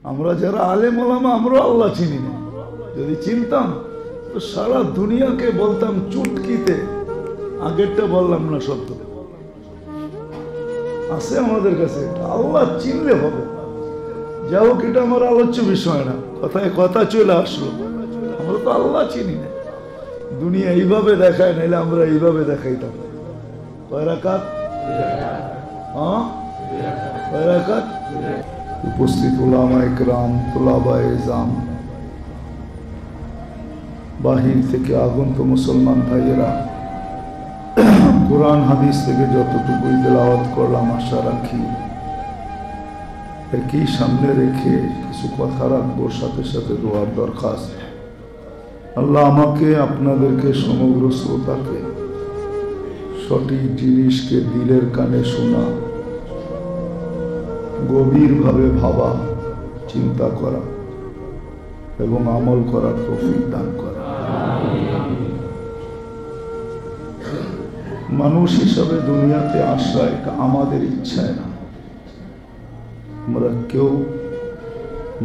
আমরা যারা আলেম ওলামা আমরা আল্লাহ চিনি না। যদি চিনতাম তো সারা দুনিয়াকে বলতাম চুটকিতে। আগেরটা বললাম না, সত্য আছে আমাদের কাছে। আল্লাহ চিনলে হবে। যা হোক, এটা আমার আলোচ্য বিষয় না। কথায় কথা চলে আসলো, আমরা তো আল্লাহ চিনি না। দুনিয়া এইভাবে দেখায়, নাইলে আমরা এইভাবে দেখাইতাম। কয় রাকাত? হ্যাঁ, কয় রাকাত? উপস্থিত উলামা ইকরাম, তুলাবায়ে ইজাম, বাহির থেকে আগন্ত মুসলমান ভাইয়েরা, কোরআন হাদিস থেকে যতটুকুই তেলাওয়াত করলাম, আশা রাখি একই সামনে রেখে কিছু কথা রাখবো, সাথে সাথে দোয়ার দরখাস্ত। আল্লাহ আমাকে, আপনাদেরকে, সমগ্র শ্রোতাকে সঠিক জিনিসকে দিলের কানে শোনা, গভীরভাবে ভাবা, চিন্তা করা এবং আমল করার তৌফিক দান করা। মানুষ হিসাবে দুনিয়াতে আসা এটা আমাদের ইচ্ছায় না। আমরা কেউ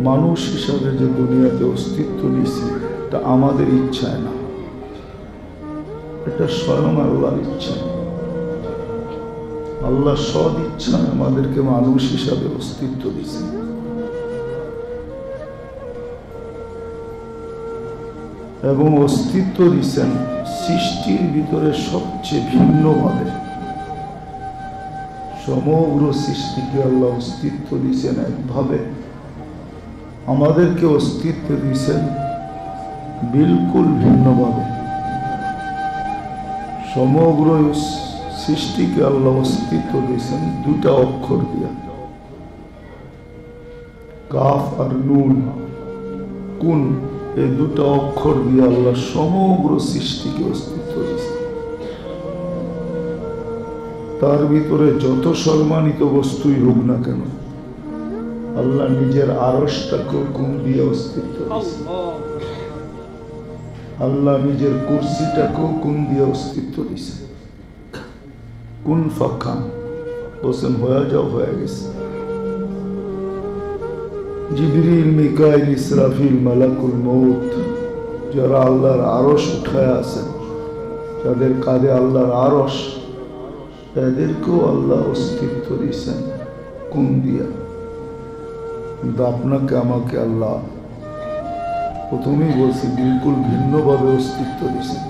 মানুষ হিসাবে যে দুনিয়াতে অস্তিত্ব নিছি এটা আমাদের ইচ্ছায় না, এটা স্বয়ং আল্লাহর ইচ্ছা। আল্লাহ সদ ইচ্ছায় আমাদেরকে মানুষ হিসাবে অস্তিত্ব দিয়েছেন। এবং অস্তিত্ব দিয়েছেন সৃষ্টির ভিতরে সবচেয়ে ভিন্নভাবে। সমগ্র সৃষ্টিকে আল্লাহ অস্তিত্ব দিয়েছেন একভাবে, আমাদেরকে অস্তিত্ব দিয়েছেন বিলকুল ভিন্নভাবে। সমগ্র সৃষ্টিকে আল্লাহ অস্তিত্ব দিয়েছেন দুটা অক্ষর দিয়া, কাফ আর নুন, কুন। এই দুটা অক্ষর দিয়ে আল্লাহ সমগ্র সৃষ্টিকে অস্তিত্ব দিয়েছেন। তার ভিতরে যত সম্মানিত বস্তুই হোক না কেন, আল্লাহ নিজের আরশটাকেও কুন দিয়ে অস্তিত্ব দিয়েছেন। আল্লাহ নিজের কুরসিটাকেও কুন দিয়ে অস্তিত্ব দিয়েছেন। কুন ফাঁকা বলছেন, হয়ে যাও, হয়ে গেছে। জিবরিল, মিকাইল, ইসরাফিল, মালাকুল মউত যারা আল্লাহর আরশ উঠায় আছেন, যাদের কাঁধে আল্লাহর আরশ, এদেরকেও আল্লাহ অস্তিত্ব দিয়েছেন কুন দিয়া। কিন্তু আপনাকে আমাকে আল্লাহ প্রথমেই বলছি বিলকুল ভিন্নভাবে অস্তিত্ব দিয়েছেন।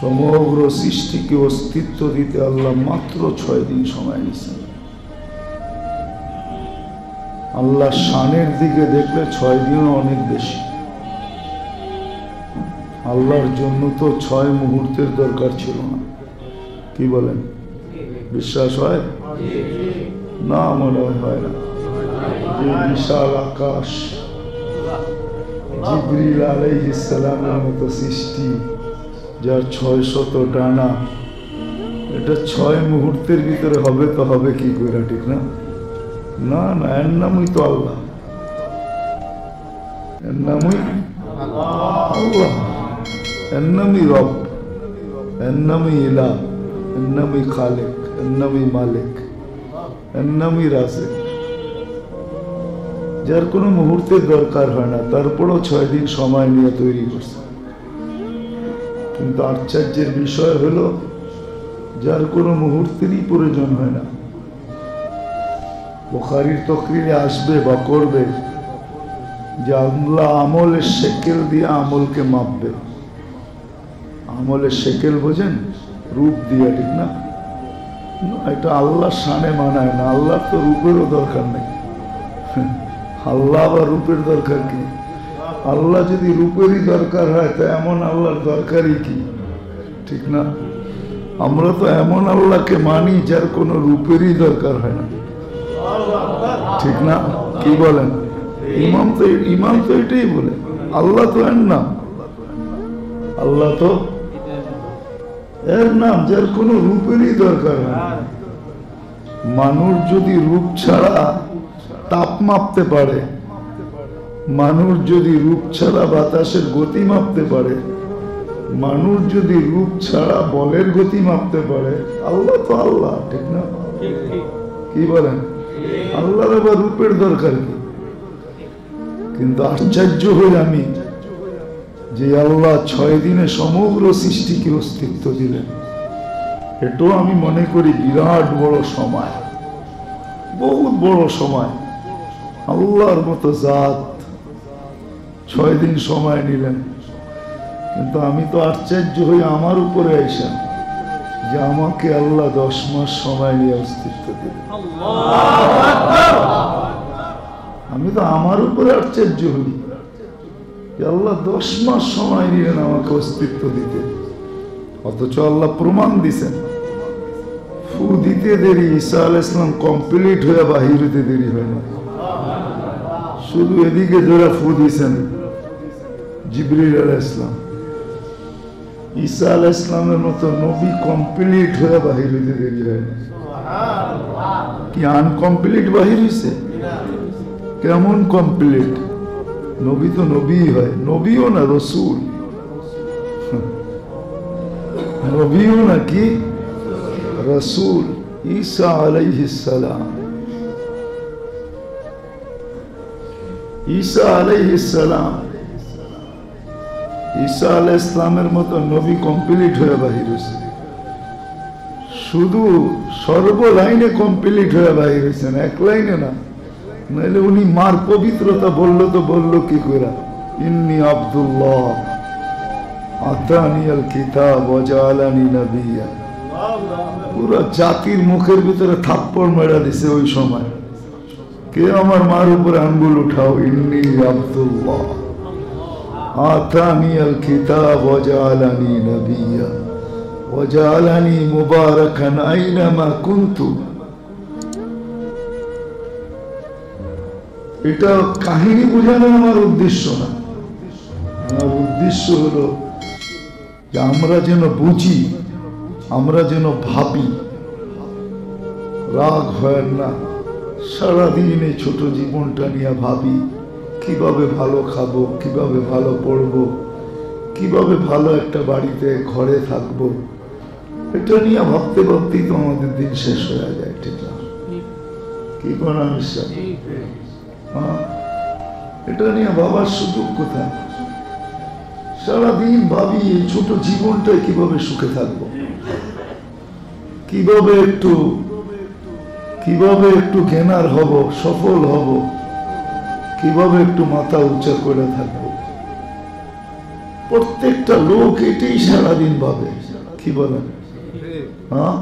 সমগ্র সৃষ্টিকে অস্তিত্ব দিতে আল্লাহ মাত্র 6 দিন সময় নিয়েছেন। আল্লাহ শানের দিকে দেখলে 6 দিনও অনেক বেশি। আল্লাহর জন্য তো 6 মুহূর্তের দরকার ছিল না। কি বলেন, বিশ্বাস হয় না? মনে হয় না। এই বিশাল আকাশ, জিবরিল আলাইহিস সালামের মতো সৃষ্টি, যার 600 ডানা, এটা 6 মুহূর্তের ভিতরে হবে তো হবে কি করে? ঠিক না? না না, এর নামই তো আল্লাহ, এর নামই আল্লাহ, এর নামই রব, এর নামই ইলাহ, এর নামই খালেক, এর নামই মালিক, এর নামই রাজিক, যার কোনো মুহূর্তের দরকার হয় না, তারপরও 6 দিন সময় নিয়ে তৈরি করছে। কিন্তু আশ্চর্যের বিষয় হলো যার কোনো মুহূর্তেরই প্রয়োজন হয় না। বুখারীর তাকরীরে আসবে বা করবে যে আল্লাহ আমলের শেকেল দিয়ে আমলকে মাপবে। আমলের শেকেল বোঝেন? রূপ দিয়ে, ঠিক না? এটা আল্লাহর শানে মানায় না। আল্লাহর তো রূপেরও দরকার নেই। আল্লাহ আবার রূপের দরকার কি? আল্লাহ যদি রূপেরই দরকার হয় তা এমন আল্লাহর দরকারই কি? ঠিক না? আমরা তো এমন আল্লাহকে মানি যার কোনো রূপেরই দরকার হয় না। ঠিক না? কি বলেন? ইমাম তো এটাই বলে। আল্লাহ তো এর নাম, আল্লাহ তো এর নাম যার কোনো রূপেরই দরকার হয় না। মানুষ যদি রূপ ছাড়া তাপ মাপতে পারে, মানুষ যদি রূপ ছাড়া বাতাসের গতি মাপতে পারে, মানুষ যদি রূপ ছাড়া বলের গতি মাপতে পারে, আল্লাহ তো আল্লাহ। ঠিক না? কি বলেন? আল্লাহর আবার রূপের দরকার কি? কিন্তু আশ্চর্য হই আমি যে আল্লাহ 6 দিনে সমগ্র সৃষ্টিকে অস্তিত্ব দিলেন। এটাও আমি মনে করি বিরাট বড় সময়, বহুত বড় সময়। আল্লাহর মতো জাত 6 দিন সময় নিলেন। কিন্তু আমি তো আশ্চর্য হই আমার উপরে আইসা যে আমাকে আল্লাহ 10 মাস সময় নিয়ে অস্তিত্ব দিলেন। আমি তো আমার উপরে আশ্চর্য হই যে আল্লাহ 10 মাস সময় নিলেন আমাকে অস্তিত্ব দিতে। অথচ আল্লাহ প্রমাণ দিছেন ফু দিতে দেরি, ঈসা আলাইহিস সালাম কমপ্লিট হয়ে বাহির হতে দেরি হয় না। শুধু এদিকে যারা ফু দিয়েছেন জিবরিল আলাইহিস সালাম, ঈসা আলাইহিস সালামের মতো নবী কমপ্লিট হয়ে বাহির হইতে দেরি হয় না। কি আনকমপ্লিট বাহির হইছে? কেমন কমপ্লিট? নবী তো নবী হয়, নবীও না রসুল, নবীও না কি রসুল। ঈসা আলাইহিস সালাম, ঈসা আলাইহিস সালাম, ঈসা আলাইহিস সালামের মতো নবী কমপ্লিট হয়ে বাহির হয়েছে। শুধু সর্ব লাইনে কমপ্লিট হয়ে বাহির হয়েছেন, এক লাইনে না। নাহলে উনি মার পবিত্রতা বললো তো বললো কি করে? ইন্নী আব্দুল্লাহ আতানিয়াল কিতাব ওয়া জাআলানি নাবিয়্যা। পুরো জাতির মুখের ভিতরে থাপ্পড় মেরা দিছে ওই সময়। কে আমার মার উপরে আঙ্গুল উঠাও? ইন্নী আব্দুল্লাহ আতানিয়াল কিতাব ওয়া জাআলানি নাবিয়্যা ওয়া জাআলানি মুবারাকান আইনামা কুনতু। এটা কাহিনী বোঝানো আমার উদ্দেশ্য না। আমার উদ্দেশ্য হলো যে আমরা যেন বুঝি, আমরা যেন ভাবি। রাগ হয় না, সারাদিন এই ছোট জীবনটা নিয়ে ভাবি কিভাবে ভালো খাবো, কিভাবে ভালো পড়বো, কিভাবে ভালো একটা বাড়িতে ঘরে থাকবো। এটা নিয়ে ভাবতে ভাবতেই তো আমাদের দিন শেষ হয়ে যায়, ঠিক না? কি করা বিশ্বাস? এটা নিয়ে ভাবার সুযোগ কোথায়? সারাদিন ভাবি এই ছোট জীবনটায় কিভাবে সুখে থাকবো, কিভাবে একটু জ্ঞানার হব, সফল হব, কিভাবে একটু মাথা উঁচা করে থাকবো। প্রত্যেকটা লোক এটাই সারাদিন ভাবে। কি বলেন? হ্যাঁ,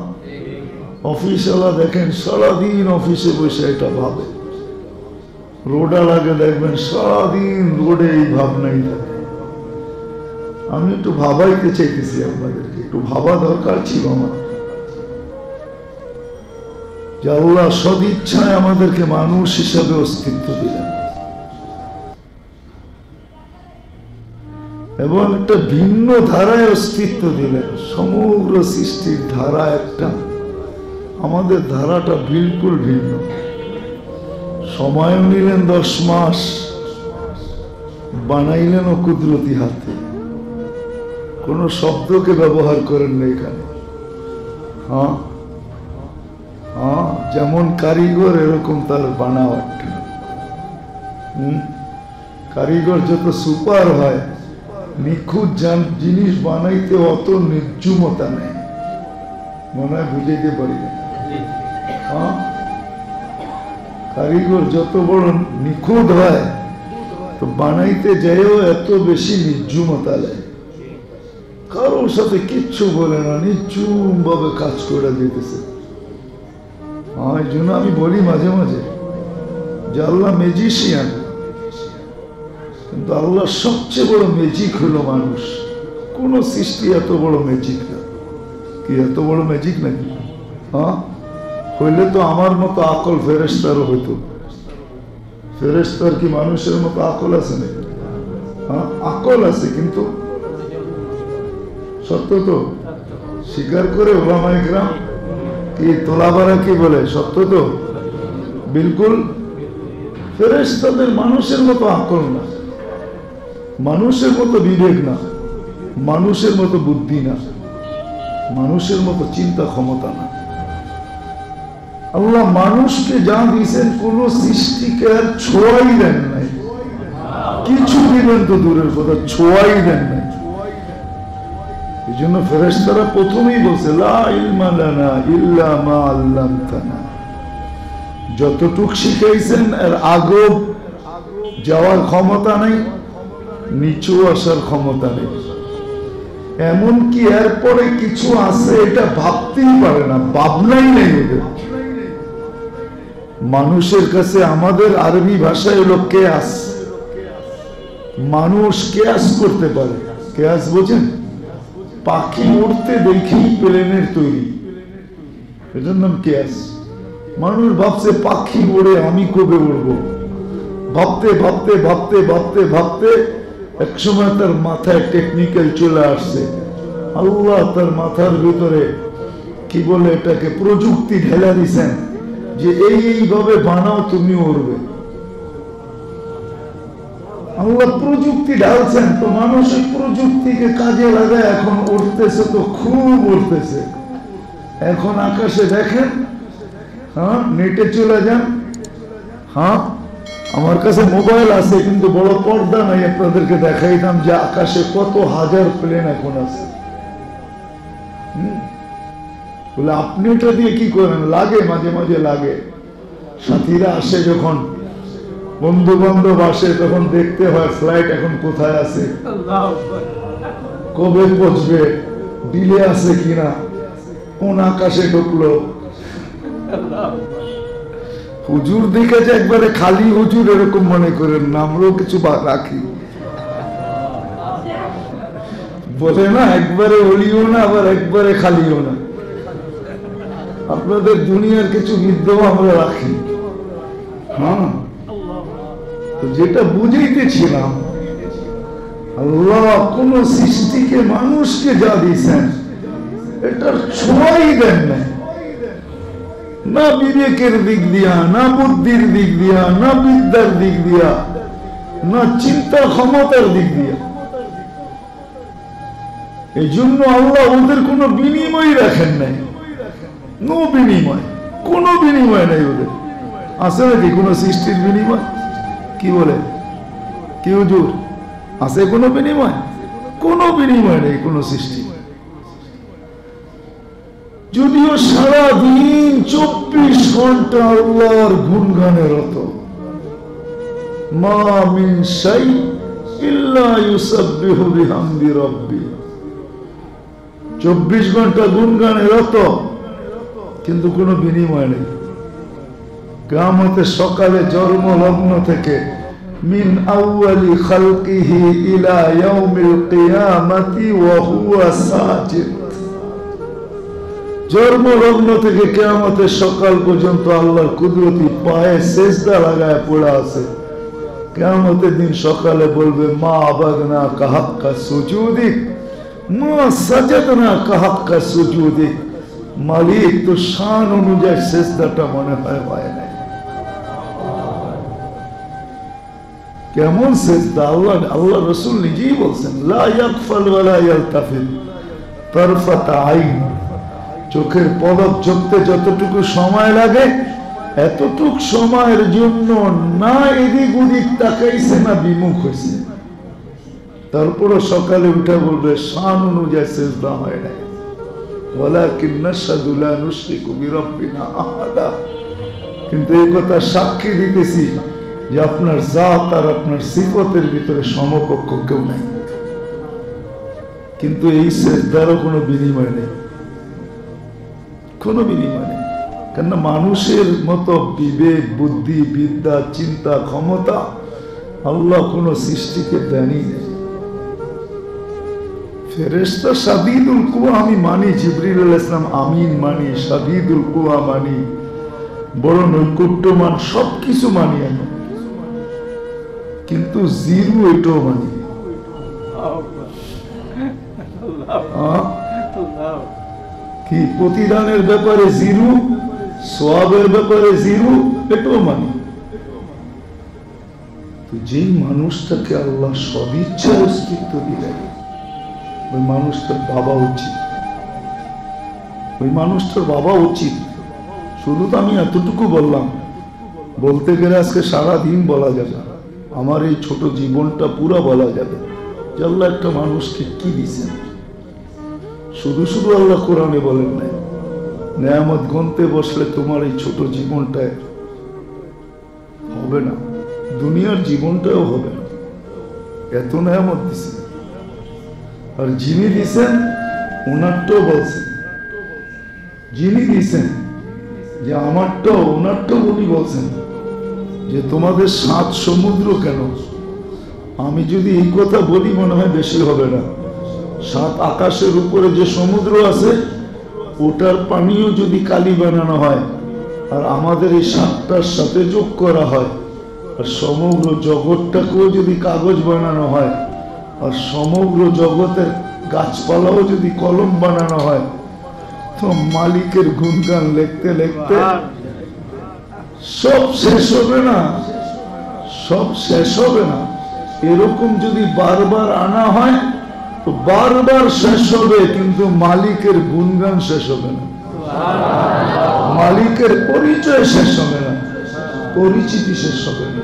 অফিসওয়ালা দেখেন সারাদিন অফিসে বসে এটা ভাবে। রোডওয়ালাকে দেখবেন সারাদিন রোডে এই ভাবনাই থাকে। আমি একটু ভাবাইতে চাইতেছি আপনাদেরকে, একটু ভাবা দরকার ছিল আমার যে আল্লাহ সদিচ্ছায় আমাদেরকে মানুষ হিসাবে অস্তিত্ব দিলেন এবং একটা ভিন্ন ধারায় অস্তিত্ব দিলেন। সমগ্র সৃষ্টির ধারা একটা, আমাদের ধারাটা বিলকুল ভিন্ন। সময়ও নিলেন 10 মাস, বানাইলেন ও কুদরতি হাতে। কোন শব্দকে ব্যবহার করেন না এখানে। হ্যাঁ হ্যাঁ, যেমন কারিগর এরকম তার বানাওয়াট। কারিগর যত সুপার হয়, নিখুঁত জিনিস বানাইতে অত নির্জুমতা নেই। মনে হয় বুঝাইতে পারি না। হ্যাঁ, কারিগর যত বড় নিখুঁত হয় তো বানাইতে যাইও এত বেশি নির্জুমতা নেয়। কারোর সাথে কিচ্ছু বলে না, নির্জুম ভাবে কাজ করে দিতেছে। এই জন্য আমি বলি মাঝে মাঝে যে আল্লাহ ম্যাজিশিয়ান, কিন্তু আল্লাহর সবচেয়ে বড় ম্যাজিক হলো মানুষ। কোন সৃষ্টি এত বড় ম্যাজিক না। কি এত বড় ম্যাজিক নাকি? হ্যাঁ, হইলে তো আমার মতো আকল ফেরেশতারও হইতো। ফেরেশতার কি মানুষের মতো আকল আছে নাকি? হ্যাঁ, আকল আছে, কিন্তু সত্য তো স্বীকার করে ওলামায়ে কেরাম কি তোলাবারা কি বলে? সত্য তো বিলকুল। ফেরেশতাদের মানুষের মতো আকল না, মানুষের মতো বিবেক না, মানুষের মতো বুদ্ধি না, মানুষের মতো চিন্তা ক্ষমতা না। আল্লাহ মানুষকে যা দিয়েছেন কোন সৃষ্টিকে আর ছোঁয়াই দেন নাই, কিছু দিবেন তো দূরের কথা, ছোঁয়াই দেন নাই। এই জন্য ফেরেশতারা প্রথমেই বলছে লা ইলমা লানা ইল্লা মা আল্লামতানা, যতটুক শিখাইছেন এর আগে যাওয়ার ক্ষমতা নেই, নিচু আসার ক্ষমতা নেই, এমনকি এরপরে কিছু আছে এটা ভাবতেই পারে না, ভাবনাই নেই ওদের। মানুষের কাছে আমাদের আরবি ভাষায় হলো কেয়াস, মানুষ কেয়াস করতে পারে। কেয়াস বোঝেন? পাখি উড়তে দেখি প্লেনের তৈরি, এটার নাম কেয়াস। মানুষ ভাবছে পাখি উড়ে, আমি কবে উড়বো, ভাবতে ভাবতে ভাবতে ভাবতে ভাবতে এক সময় তার মাথায় টেকনিক্যাল চলে আসছে। আল্লাহ তার মাথার ভিতরে কি বলে এটাকে প্রযুক্তি ঢেলা দিছেন যে এইভাবে বানাও তুমি উড়বে। আল্লাহ প্রযুক্তি ঢালছেন, তো মানুষ এই প্রযুক্তিকে কাজে লাগায় এখন উঠতেছে, তো খুব উঠতেছে। এখন আকাশে দেখেন, হ্যাঁ নেটে চলে যান, হ্যাঁ আমার কাছে মোবাইল আছে কিন্তু বড় পর্দা নাই, আপনাদেরকে দেখাইতাম যে আকাশে কত হাজার প্লেন এখন আছে। বলে আপনি এটা দিয়ে কি করেন? লাগে মাঝে মাঝে লাগে, সাথীরা আসে যখন, বন্ধু বান্ধব আসে তখন দেখতে হয় ফ্লাইট এখন কোথায় আছে, কবে পৌঁছবে, ডিলে আছে কিনা, কোন আকাশে ঢুকলো। হুজুর দেখেছে একবারে খালি হুজুর এরকম মনে করেন না, আমরাও কিছু রাখি, বলে না একবারে অলিও না আবার একবারে খালিও না। আপনাদের দুনিয়ার কিছু বিদ্যা আমরা রাখি। হ্যাঁ, যেটা বুঝাইতেছিলাম, আল্লাহ কোন সৃষ্টিকে মানুষকে যা দিয়েছেন এটার ছোঁয়াই দেন না, না বিবেকের দিক দিয়া, না বুদ্ধির দিক দিয়া, না বিদ্যার দিক দিয়া, না চিন্তা ক্ষমতার দিক দিয়া। এই জন্য আল্লাহ ওদের কোনো বিনিময় রাখেন নাই, নো বিনিময়, কোনো বিনিময় নাই ওদের। আছে নাকি কোনো সৃষ্টির বিনিময়? কি বলে কি হুজুর, আছে কোনো বিনিময়? কোনো বিনিময় নেই কোনো সৃষ্টি। যদিও সারাদিন 24 ঘন্টা আল্লাহর গুণগানে রত, মা মিন শাই ইল্লা ইউসাব্বিহু বিহামদি রাব্বি, 24 ঘন্টা গুণগানে রত, কিন্তু কোনো বিনিময় নেই। কিয়ামতের সকালে জন্ম লগ্ন থেকে মিন আউয়ালি খালকিহি ইলা ইয়াউমিল কিয়ামাতি ওয়া হুয়া সাজিদ, জন্ম লগ্ন থেকে কিয়ামতের সকাল পর্যন্ত আল্লাহর কুদরতি পায়ে সেজদা লাগায় পড়ে আছে। কিয়ামতের দিন সকালে বলবে মা আবাদনা কাহাক্কা সুজুদিক, মা সাজাদনা কাহাক্কা সুজুদিক, মালিক তো শান অনুযায়ী সেজদাটা মনে হয় নাই। কেমন সেজদা! আল্লাহ রাসূল নিজেই বলছেন লা ইয়াগফাল ওয়া লা ইয়ালতাফিত তারফাত আইন, চোখের পলক ঝরতে যতটুকু সময় লাগে এতটুক সময়ের জন্য না এদিক ওদিক তাকাইছে না বিমুখ হয়েছে, তারপরও সকালে উঠে বলবে শান অনুযায়ী সেজদা হয় নাই। ওয়ালাকিন নাশহাদু লা নুশরিকু বিরাব্বিনা আহাদা, কিন্তু এই কথা সাক্ষী দিতেছি যে আপনার জাত আর আপনার সিফতের ভিতরে সমকক্ষ কেউ নাই, কিন্তু এই সেজদারও কোনো বিনিময় নেই, কোনো বিনিময় নেই। কেননা মানুষের মতো বিবেক, বুদ্ধি, বিদ্যা, চিন্তা ক্ষমতা আল্লাহ কোন সৃষ্টিকে দেনই নেই। ফেরেশতা শাদীদুল কুওয়া আমি মানি, জিবরিল আলাইহিস সালাম আমিন মানি, শাদীদুল কুওয়া মানি, বড় নৈকট্যমান সবকিছু মানি আমি, কিন্তু জিরো এটাও মানি। কি প্রতিদানের ব্যাপারে জিরো, সওয়াবের ব্যাপারে জিরো, এটাও মানি। তো যেই মানুষটাকে আল্লাহ সদিচ্ছার অস্তিত্ব দিলেন, ওই মানুষটার বাবা উচিত, ওই মানুষটার বাবা উচিত। শুধু তো আমি এতটুকু বললাম, বলতে গেলে আজকে সারাদিন বলা যাবে, আমার এই ছোট জীবনটা পুরা বলা যাবে যে আল্লাহ একটা মানুষকে কি দিয়েছেন। শুধু শুধু আল্লাহ কোরআনে বলেন নাই নেয়ামত গন্তে বসলে তোমার এই ছোট জীবনটায় হবে না, দুনিয়ার জীবনটাও হবে না, এত নেয়ামত দিছেন। আর যিনি দিছেন ওনারটাও বলছেন, যিনি দিছেন যে আমারটাও ওনারটাও উনি বলছেন যে তোমাদের 7 সমুদ্র কেন। আমি যদি এই কথা বলি মনে হয় বেশি হবে না। 7 আকাশের উপরে যে সমুদ্র আছে ওটার পানিও যদি কালি বানানো হয় আর আমাদের এই 7টার সাথে যোগ করা হয় আর সমগ্র জগৎটাকেও যদি কাগজ বানানো হয় আর সমগ্র জগতের গাছপালাও যদি কলম বানানো হয়, তো মালিকের গুণগান লিখতে লিখতে সব শেষ হবে না, সব শেষ হবে না। এরকম যদি বারবার আনা হয় তো বারবার শেষ হবে, কিন্তু মালিকের গুণগান শেষ হবে না, মালিকের পরিচয় শেষ হবে না, পরিচিতি শেষ হবে না,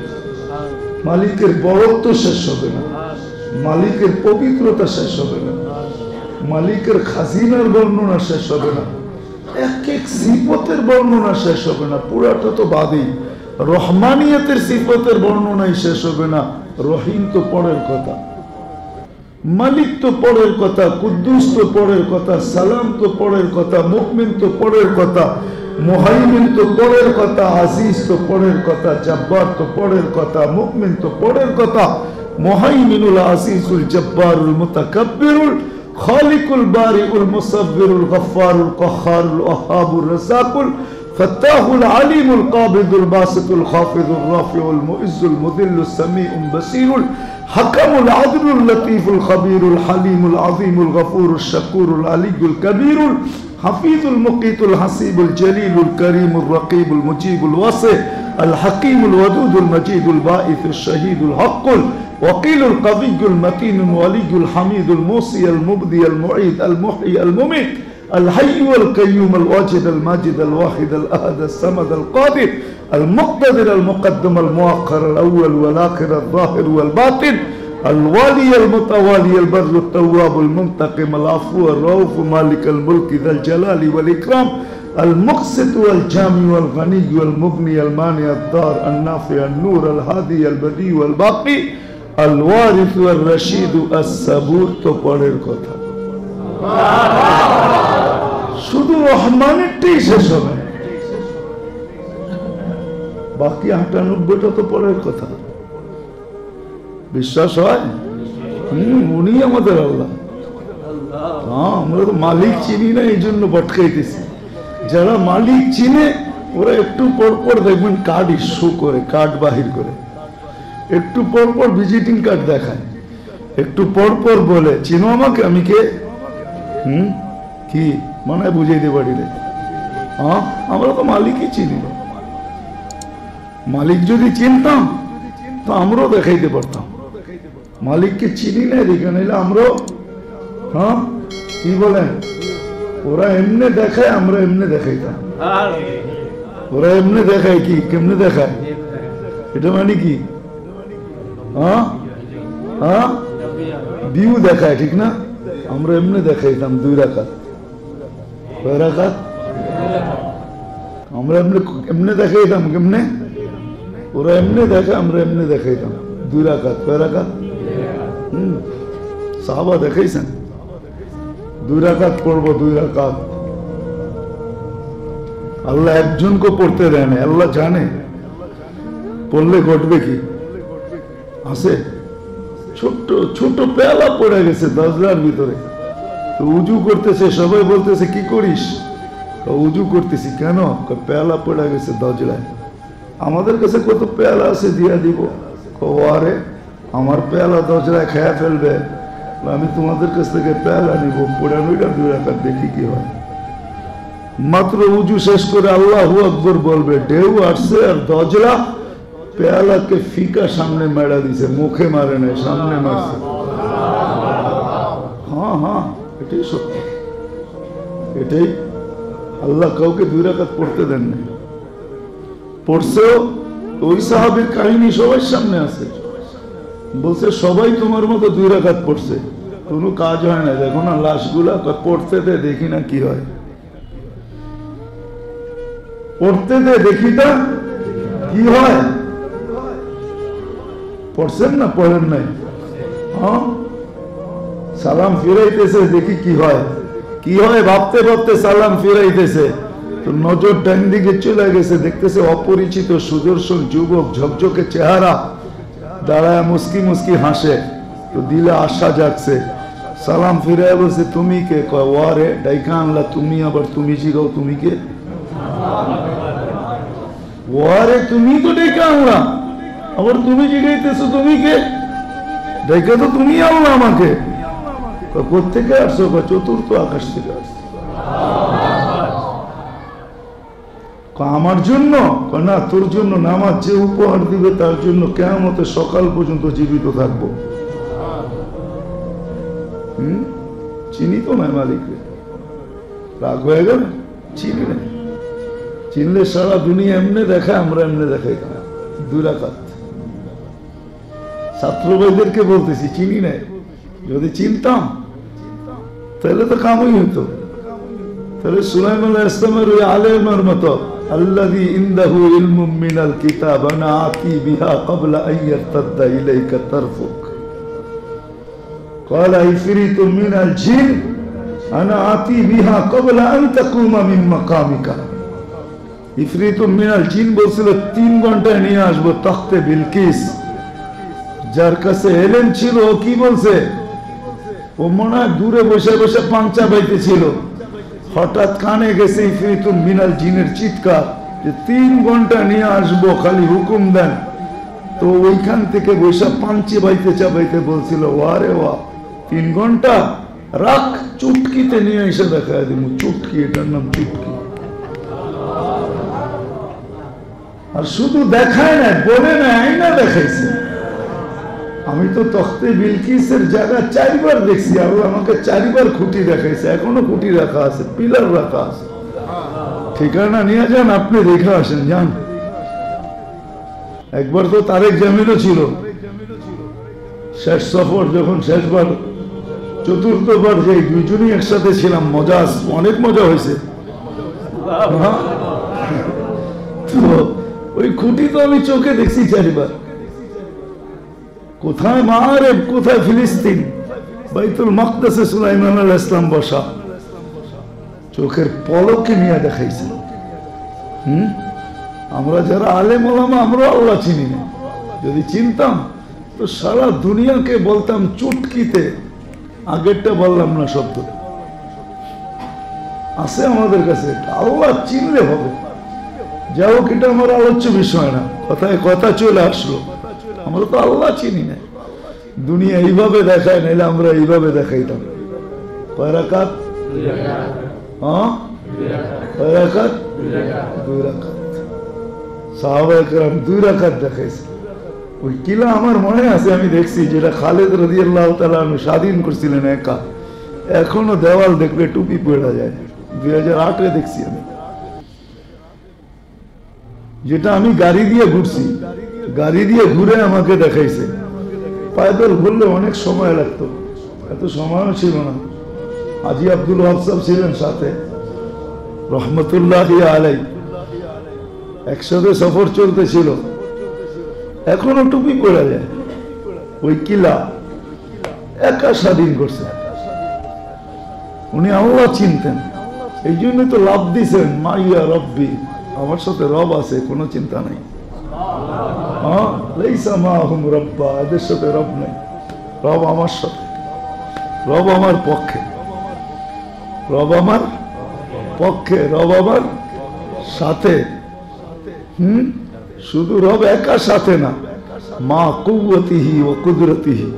মালিকের বড়ত্ব শেষ হবে না, মালিকের পবিত্রতা শেষ হবে না, মালিকের খাজিনার বর্ণনা শেষ হবে না, এক এক সিফতের বর্ণনা শেষ হবে না। পুরাটা তো বাদেই, রহমানিয়তের সিফতের বর্ণনাই শেষ হবে না। রহিম তো পরের কথা, মালিক তো পরের কথা, কুদ্দুস তো পরের কথা, সালাম তো পরের কথা, মুমিন তো পরের কথা, মুহাইমিন তো পরের কথা, আজিজ তো পরের কথা, জব্বার তো পরের কথা, মুমিন তো পরের কথা, মুহাইমিনুল আজিজুল জব্বারুল মুতাকাব্বিরুল খালিকুল বারিউল মুসাব্বিরুল গফফারুল কহ্হারুল ওয়াহ্হাবুর রাযাকুল ফাত্তাহুল আলিমুল কাবিদুল বাসিতুল খাফিদুর রাফিউল মুইজ্জুল মুদিল্লুস সামিউল বাসীরুল হাকামুল আদলুল লতীফুল খবীরুল হালিমুল আযীমুল গফুরুশ শাকুরুল আলিয়ুল কবীরুল হাফিজুল মুকিতুল হাসিবুল জলিলুল করিমুর রকিবুল মুজিবুল ওয়াসি আল হাকিমুল ওয়াদুদুল মজিদুল বাঈসুশ শহীদুল হকুল وقيل القوي المتين الولي الحميد الموصي المبدي المعيد المحيي المميت الحي والقيوم الواجد الماجد الواحد الأحد الصمد القادر المقتدر المقدم المؤخر الأول والآخر الظاهر والباطن الوالي المتوالي البر التواب المنتقم العفو الرؤوف مالك الملك ذا الجلال والإكرام المقسط والجامع والغني والمغني المانع الضار النافع النور الهادي البديع والباقي الوارث والرشيد الصبور তো পরের কথা, শুধু রহমানেরটাই শেষ হবে, বাকি 98টা তো পরের কথা। বিশ্বাস হয়? উনি আমাদের আল্লাহ। হ্যাঁ, আমরা তো মালিক চিনি না, এই জন্য বটকাইতেছি। যারা মালিক চিনে ওরা একটু পর পর দেখবেন কার্ড ইস্যু করে, কার্ড বাহির করে, একটু পর পর ভিজিটিং কার্ড দেখায়, একটু পর পর বলে চিনো আমাকে, আমি কে? কি মানে বুঝাইতে পারিলে? হ্যাঁ, আমরা তো মালিকই চিনি না। মালিক যদি চিনতাম তো আমরাও দেখাইতে পারতাম। মালিককে চিনি না দেখে নিলে আমরাও, হ্যাঁ কি বলেন, ওরা এমনি দেখায় আমরা এমনি দেখাইতাম। ওরা এমনি দেখায়, কি কেমনে দেখায় এটা মানে কি? হ্যাঁ হ্যাঁ, ভিউ দেখায়, ঠিক না? আমরা এমনি দেখাইতাম 2 রাকাত, কয় রাকাত? আমরা এমনি এমনি দেখাইতাম, কেমনে? ওরা এমনি দেখায়, আমরা এমনি দেখাইতাম 2 রাকাত, কয় রাকাত? সাহাবা দেখাইছেন 2 রাকাত পড়বো, 2 রাকাত। আল্লাহ একজনকে পড়তে দেয় না, আল্লাহ জানে পড়লে ঘটবে কি। আছে ছোট্ট ছোট পেয়ালা পড়ে গেছে দরজার ভিতরে, তো উজু করতেছে, সবাই বলতেছে কি করিস? উজু করতেছি। কেন? পেয়ালা পড়ে গেছে দরজায়। আমাদের কাছে কত পেয়ালা আছে, দিয়া দিব। আরে আমার পেয়ালা দরজায় খেয়া ফেলবে, আমি তোমাদের কাছ থেকে পেয়ালা নিব, পড়ে নইটা 2 রাকাত দেখি কি হয়। মাত্র উজু শেষ করে আল্লাহু আকবার বলবে, ঢেউ আসছে আর দরজা পেয়ালাকে ফিকা সামনে মেরা দিছে, মুখে মারে নাই, সামনে মারছে। হ্যাঁ হ্যাঁ, এটাই সত্য, এটাই। আল্লাহ কাউকে 2 রাকাত পড়তে দেন না। পড়ছেও। ওই সাহাবীর কাহিনী সবার সামনে আছে। বলছে সবাই তোমার মতো 2 রাকাত পড়ছে, কোনো কাজ হয় না, দেখো না লাশগুলা, পড়তে দে দেখি না কি হয়, পড়তে দে দেখি না কি হয়। পড়ছেন না পড়েন নাই? হ্যাঁ, সালাম ফিরাইতেছে দেখি কি হয়, কি হয় ভাবতে ভাবতে সালাম ফিরাইতেছে, তো নজর ডান দিকে চলে গেছে, দেখতেছে অপরিচিত সুদর্শন যুবক, ঝকঝকে চেহারা, দাঁড়ায় মুস্কি মুস্কি হাসে, তো দিলে আশা জাগছে। সালাম ফিরায় বলছে তুমি কে? কয় ওয়ারে ডাইকা আনলা তুমি, আবার তুমি জিগাও তুমি কে? ওয়ারে তুমি তো ডাইকা আনলা, আবার তুমি জিগাইতেছো তুমি কে? ডাইকা তো তুমি আনলা আমাকে। কোথেকে আসছো? চতুর্থ আকাশ থেকে আসছো। আমার জন্য? না, তোর জন্য না, আমার যে উপহার দিবে তার জন্য কিয়ামতের সকাল পর্যন্ত জীবিত থাকবো। চিনি তো না মালিকরে, রাগ হয়ে গেল, চিনি না। চিনলে সারা দুনিয়া এমনি দেখায়, আমরা এমনি দেখাই 2 রাকাত। ছাত্র ভাইদেরকে বলতেছি চিনি নাই, যদি চিনতাম তাহলে তো কামই হইতো। তাহলে সুলাইমান আলাইহিস সালামের ওই আলেমের মতো, আল্লাযী ইনদাহু ইলমুম মিনাল কিতাব আনা আতি বিহা ক্বাবলা আন ইয়ারতাদ্দা ইলাইকা তারফুক, ক্বালা ইফরিতুম মিনাল জিন আনা আতি বিহা ক্বাবলা আন তাকুমা মিন মাকামিকা। ইফরিতুম মিনাল জিন বলছিল 3 ঘন্টায় নিয়ে আসবো তখতে বিলকিস। যার কাছে এলেম ছিল কি বলছে? ও মনে হয় দূরে বসে বসে পাঞ্চা বাইতেছিল, হঠাৎ কানে গেছে ইফরিতুম মিনাল জিনের চিৎকার যে 3 ঘন্টা নিয়ে আসবো, খালি হুকুম দেন। তো ওইখান থেকে বসে পাঞ্চে বাইতে চাবাইতে বলছিল ওয়ারে ওয়া 3 ঘন্টা রাখ, চুটকিতে নিয়ে এসে দেখা দিব। চুটকি, এটার নাম চুটকি। আর শুধু দেখায় না, বলে না, আইনা দেখাইছে। আমি তো তখতে বিলকিসের জায়গা 4 বার দেখছি, আল্লাহ আমাকে 4 বার খুঁটি দেখাইছে, এখনো খুঁটি রাখা আছে, পিলার রাখা আছে। ঠিকানা নিয়ে যান, আপনি দেখে আসেন, যান। একবার তো তারেক জামিলও ছিল, শেষ সফর যখন, শেষবার 4র্থবার যে 2 জনই একসাথে ছিলাম, মজা, অনেক মজা হয়েছে। তো ওই খুঁটি তো আমি চোখে দেখছি 4 বার। কোথায় মারেব, কোথায় ফিলিস্তিন, বাইতুল মাকদাসে সুলাইমান আলাইহিস সালাম বসা, চোখের পলকে নিয়ে দেখাইছে। আমরা যারা আলেম ওলামা, আমরা আল্লাহ চিনি না। যদি চিনতাম তো সারা দুনিয়াকে বলতাম চুটকিতে। আগেরটা বললাম না শব্দ আছে আমাদের কাছে, আল্লাহ চিনলে হবে। যাই হোক, এটা আমার আলোচ্য বিষয় না, কথায় কথা চলে আসলো। আমরা তো আল্লাহ চিনি না, দুনিয়া এইভাবে দেখায়, নাইলে আমরা এইভাবে দেখাইতাম। কয় রাকাত? হ্যাঁ, কয় রাকাত? 2 রাকাত। সাহাবায়ে কেরাম 2 রাকাত দেখাইছে। ওই কিলা আমার মনে আছে, আমি দেখছি, যেটা খালেদ রাদিয়াল্লাহু তাআলা আনহু স্বাধীন করছিলেন একা। এখনো দেওয়াল দেখলে টুপি পড়া যায়। 2008-এ দেখছি আমি, যেটা আমি গাড়ি দিয়ে ঘুরছি, গাড়ি দিয়ে ঘুরে আমাকে দেখাইছে। পায়দল ঘুরলে অনেক সময় লাগতো, এত সময়ও ছিল না। হাজী আব্দুল ওয়াহাব সাহেব ছিলেন সাথে, রহমতুল্লাহি আলাইহি, একসাথে সফর চলতেছিল। এখনো টুপি পড়া যায়। ওই কিলা একা স্বাধীন করছে। উনি আল্লাহ চিনতেন, এই জন্য তো লাভ দিছেন, মাইয়া রব্বি, আমার সাথে রব আছে, কোনো চিন্তা নাই। এদের সাথে রব নেই, রব আমার সাথে, রব আমার পক্ষে, রব আমার পক্ষে, রব আমার সাথে। শুধু রব একা সাথে না, মা কুওয়াতিহি ও কুদরতিহি,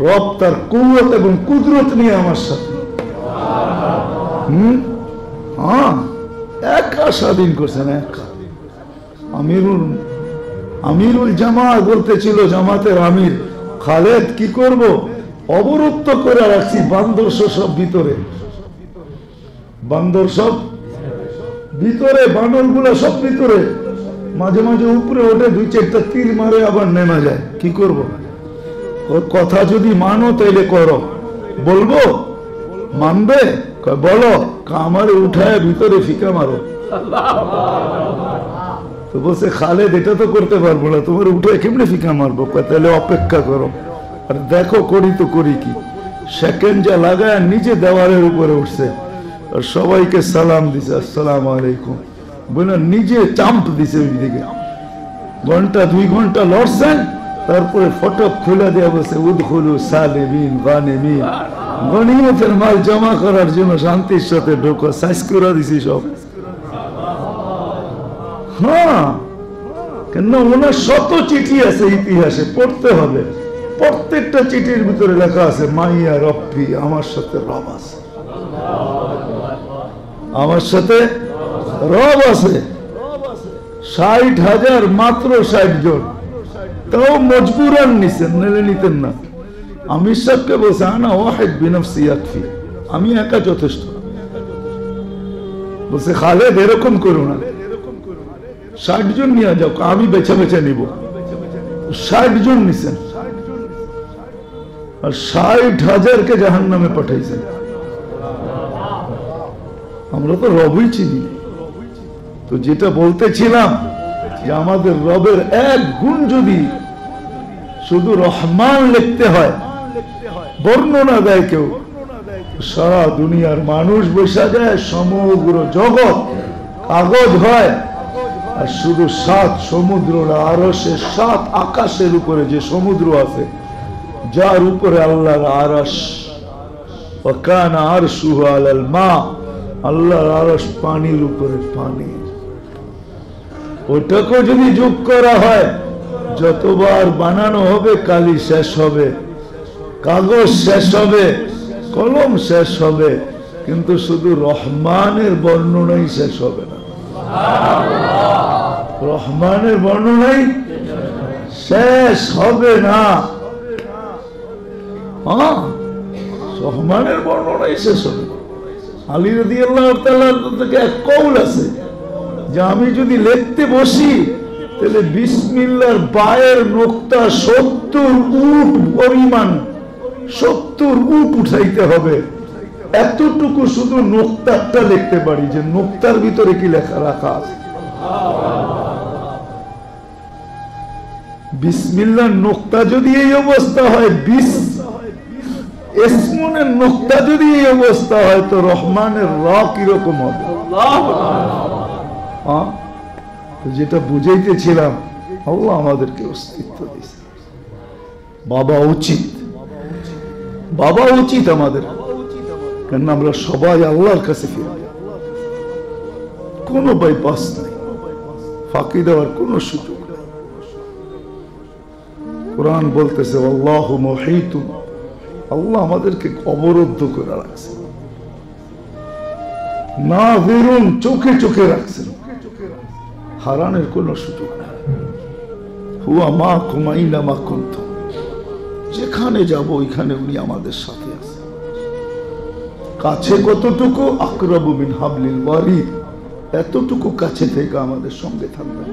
রব তার কুওয়াত এবং কুদরত নিয়ে আমার সাথে। হ্যাঁ, একা স্বাধীন করছেন, একা। আমিরুল জামাত বলতেছিল, জামাতের আমির, খালেদ কি করব, অবরুদ্ধ করে রাখছি, বান্দর সব ভিতরে, বান্দর সব ভিতরে, বানর গুলা সব ভিতরে। মাঝে মাঝে উপরে ওঠে, 2-4টা তীর মারে, আবার নেমে যায়। কি করব? ওর কথা যদি মানো তাইলে করো। বলবো মানবে? বলো। আমারে উঠায় ভিতরে ফিকা মারো। তো বলছে খালেদ এটা তো করতে পারবো না, তোমার উঠায় কেমনে ফিকা মারবো? তাহলে অপেক্ষা করো আর দেখো করি তো করি কি। সেকেন্ড যা লাগায় নিজে দেওয়ালের উপরে উঠছে আর সবাইকে সালাম দিছে, আসসালামু আলাইকুম বলে নিজে চাম্প দিছে ওই দিকে। 1-2 ঘন্টা লড়ছেন, তারপরে ফটক খুলে দেওয়া বলছে উদখুলু সালিমিন গানিমিন, গনিমতের মাল জমা করার জন্য শান্তির সাথে ঢোকো। সাইজ করে দিছি সব। হ্যাঁ, কেন ওনার শত চিঠি আছে ইতিহাসে, পড়তে হবে। প্রত্যেকটা চিঠির ভিতরে লেখা আছে মাইয়া রব্বি, আমার সাথে রব আছে, আমার সাথে রব আছে। 60,000 মাত্র 60 জন, তাও মজবুরান নিছেন, নাহলে নিতেন না। আমির সাহেবকে বলছে আনা ওয়াহিদ বিনফসি ইয়াকফি, আমি একা যথেষ্ট। বলছে খালেদ এরকম করো না, 60 জন নিয়ে যাও, আমি বেছে বেছে নিব। 60 জন নিছেন আর 60,000কে জাহান্নামে পাঠাইছেন। আমরা তো রবই চিনি। তো যেটা বলতেছিলাম যে আমাদের রবের এক গুণ যদি শুধু রহমান লিখতে হয়, বর্ণনা দেয় কেউ, সারা দুনিয়ার মানুষ বসা যায়, সমগ্র জগৎ কাগজ হয়। আর শুধু 7 সমুদ্র না, আরশের 7 আকাশের উপরে যে সমুদ্র আছে, যার উপরে আল্লাহর আরশ, ওয়া কানা আরশুহু আলাল মা, আল্লাহর আরশ পানির উপরে পানি। ওটাকে যদি যোগ করা হয়, যতবার বানানো হবে কালি শেষ হবে, কাগজ শেষ হবে, কলম শেষ হবে, কিন্তু শুধু রহমানের বর্ণনাই শেষ হবে না। রহমানের বর্ণনাই শেষ হবে না। হ্যাঁ, রহমানের বর্ণনাই শেষ হবে। আলী রাদিয়াল্লাহু তাআলা থেকে এক কওল আছে যে আমি যদি লিখতে বসি তাহলে বিসমিল্লাহর বায়ের নোক্তা 70 উট পরিমাণ, 70 উট উঠাইতে হবে। এতটুকু শুধু নোক্তাটা লিখতে পারি, যে নোক্তার ভিতরে কি লেখা রাখা আছে। বিসমিল্লাহর নোক্তা যদি এই অবস্থা হয়, ইসমুনের নোক্তা যদি এই অবস্থা হয়, তো রহমানের র কিরকম হবে? যেটা বুঝাইতেছিলাম, আল্লাহ আমাদেরকে অস্তিত্ব দিয়েছে। বাবা উচিত, বাবা উচিত আমাদের, কেন আমরা সবাই আল্লাহর কাছে ফিরব। কোনো বাইপাস নাই, ফাঁকি দেওয়ার কোনো সুযোগ নেই। কোরআন বলতেছে আল্লাহু মুহীতুন, আল্লাহ আমাদেরকে অবরুদ্ধ করে রাখছে। নাযিরুন, চোখে চোখে রাখছেন, হারানোর কোনো সুযোগ নেই। হুয়া মাকুম আইনামা কুনতুম, যেখানে যাব ওইখানে উনি আমাদের সাথে আছে। কাছে কতটুকু? আকরাবু মিন হাবলিল ওয়ারিদ, এতটুকু কাছে থেকে আমাদের সঙ্গে থাকবেন।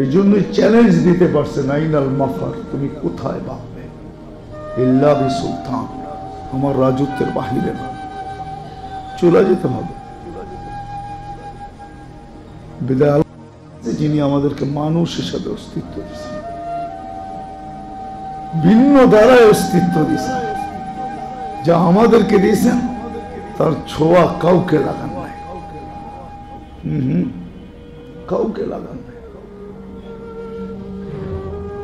এই জন্যই চ্যালেঞ্জ দিতে পারছেন আইনাল মাফার, তুমি কোথায় ভাববে? ইল্লা বিসুলতান, আমার রাজত্বের বাহিরে না, চলে যেতে হবে। বিদায় আল্লাহ যিনি আমাদেরকে মানুষ হিসাবে অস্তিত্ব দিয়েছেন, ভিন্ন দ্বারায় অস্তিত্ব দিয়েছেন, যা আমাদেরকে দিয়েছেন তার ছোঁয়া কাউকে লাগান নাই। কাউকে লাগান নাই।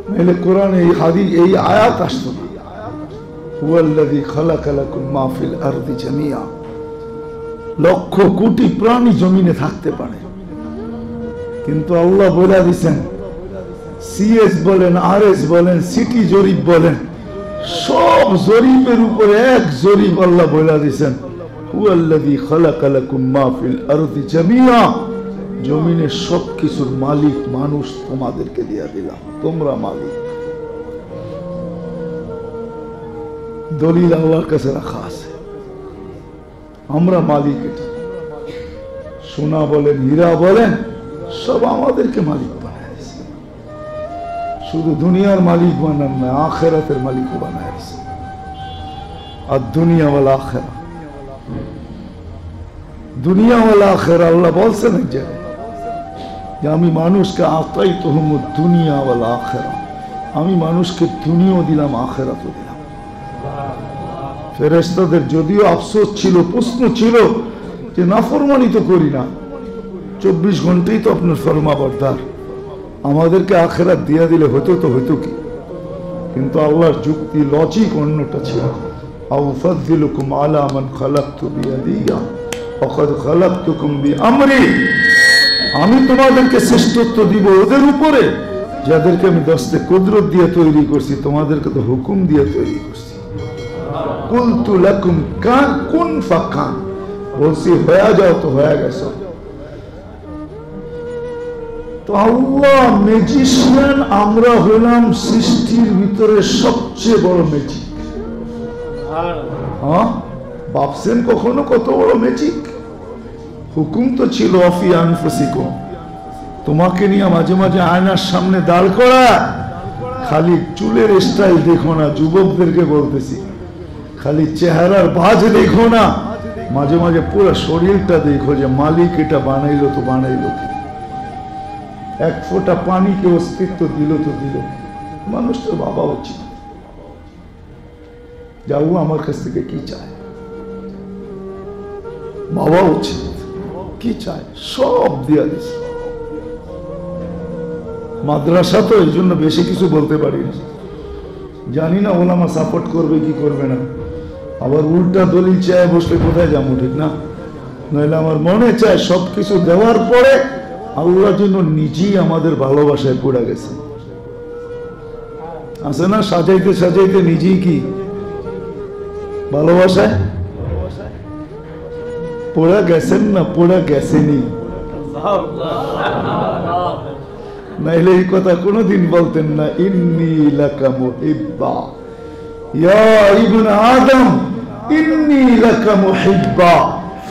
নাহলে কোরআনে এই হাদিস, এই আয়াত আসতো না। হুয়াল্লাযী খালাকা লাকুম মা ফিল আরদি জামিআ, লক্ষ কোটি প্রাণী জমিনে থাকতে পারে, কিন্তু আল্লাহ বলে দিয়েছেন, সিএস বলেন, আরএস বলেন, সিটি জরিপ বলেন, সব জরিপের উপরে এক জরিপ আল্লাহ বলে দিয়েছেন, হুয়াল্লাযী খালাকা লাকুম মা ফিল আরদি জামিআ, জমিনের সবকিছুর মালিক মানুষ তোমাদেরকে দিয়ে দিলাম, তোমরা মালিক। দলিল আল্লাহর কাছে রাখা আছে, আমরা মালিক। এটা সোনা বলেন, হীরা বলেন, সব আমাদেরকে মালিক বানায় দিয়েছে। শুধু দুনিয়ার মালিক বানান না, আখেরাতের মালিকও বানায় দিয়েছে। আর দুনিয়া ওয়াল আখেরা, দুনিয়া ওয়াল আখেরা আল্লাহ বলছেন এক জায়গায় যে আমি মানুষকে আতাইতুহুমুদ দুনিয়া ওয়াল আখেরা, আমি মানুষকে দুনিয়াও দিলাম আখেরাতও দিলাম। ফেরেশতাদের যদিও আফসোস ছিল, প্রশ্ন ছিল যে নাফরমানি তো করি না, 24 ঘন্টাই তো আপনার ফরমাবরদার, আমাদেরকে আখেরাত দিয়া দিলে হতো তো হতো কি। কিন্তু আল্লাহর যুক্তি, লজিক অন্যটা ছিল। আউফাযিলুকুম আলা মান খালাকতু বিয়াদিয়া ফাকাদ খালাকতুকুম বিআমরি, আমি তোমাদেরকে শ্রেষ্ঠত্ব দিব ওদের উপরে যাদেরকে আমি দস্তে কুদরত দিয়ে তৈরি করছি, তোমাদেরকে তো হুকুম দিয়ে তৈরি করছি। কুলতু লাকুম কান কুন ফাকান, বলছি হয়ে যাও তো হয়ে গেছো। তো আল্লাহ ম্যাজিশিয়ান, আমরা হলাম সৃষ্টির ভিতরে সবচেয়ে বড় ম্যাজিক। হ্যাঁ, ভাবছেন কখনো কত বড় ম্যাজিক? হুকুম তো ছিল অফি আনফুসিকুম, তোমাকে নিয়ে মাঝে মাঝে আয়নার সামনে দাঁড় করা, খালি চুলের স্টাইল দেখো না, যুবকদেরকে বলতেছি, খালি চেহারার ভাঁজ দেখো না, মাঝে মাঝে পুরো শরীরটা দেখো যে মালিক এটা বানাইলো তো বানাইলো কি, এক ফোঁটা পানিকে অস্তিত্ব দিল তো দিল। মানুষটার বাবা উচিত যাও আমার কাছ থেকে কি চায়, বাবা উচিত কি চায়, সব দিয়া দিছে। মাদ্রাসা তো এই জন্য বেশি কিছু বলতে পারি না, জানি না ওলামা সাপোর্ট করবে কি করবে না, আবার উল্টা দলিল চায় বসলে কোথায় যাবো, ঠিক না? নইলে আমার মনে চায় সবকিছু দেওয়ার পরে আল্লাহ জন্য নিজেই আমাদের ভালোবাসায় পড়ে গেছে। আছে না, সাজাইতে সাজাইতে নিজেই কি ভালোবাসায় পড়ে গেছেন না পড়ে গেছেনি, নাইলে এই কথা কোনোদিন বলতেন না। ইন্নী লাকা মুহিব্বা ইয়া ইবনে আদম, ইন্নী লাকা মুহিব্বা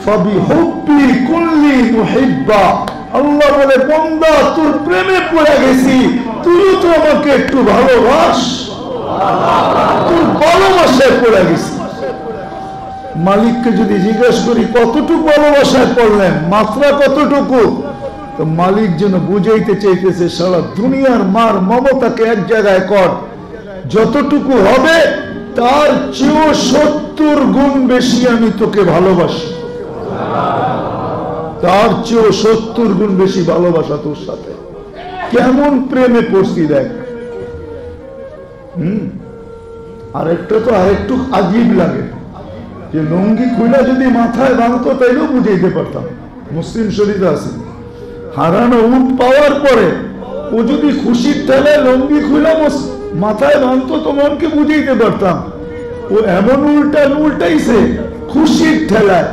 ফাবিহুব্বি কুল্লি মুহিব্বা। আল্লাহ বলে, বান্দা তোর প্রেমে পড়ে গেছি, তুই তো আমাকে একটু ভালোবাস, তোর ভালোবাসায় পড়ে গেছি। মালিককে যদি জিজ্ঞেস করি কতটুকু ভালোবাসায় পড়লেন, মাত্রা কতটুকু, তো মালিক যেন বুঝাইতে চাইতেছে সারা দুনিয়ার মার মমতাকে এক জায়গায় কর, যতটুকু হবে তার চেয়েও 70 গুণ বেশি আমি তোকে ভালোবাসি, তার চেয়েও 70 গুণ বেশি ভালোবাসা তোর সাথে। কেমন প্রেমে পড়ছি দেখ। আরেকটা তো আরেকটু আজীব লাগে যে লুঙ্গি খুলে যদি মাথায় বাঁধতো তাইলেও বুঝাইতে পারতাম। মুসলিম শরীফে আছে, হারানো উট পাওয়ার পরে ও যদি খুশির ঠেলায় লুঙ্গি খুলে মাথায় বাঁধতো তো মনকে বুঝাইতে পারতাম। ও এমন উল্টাইছে খুশির ঠেলায়,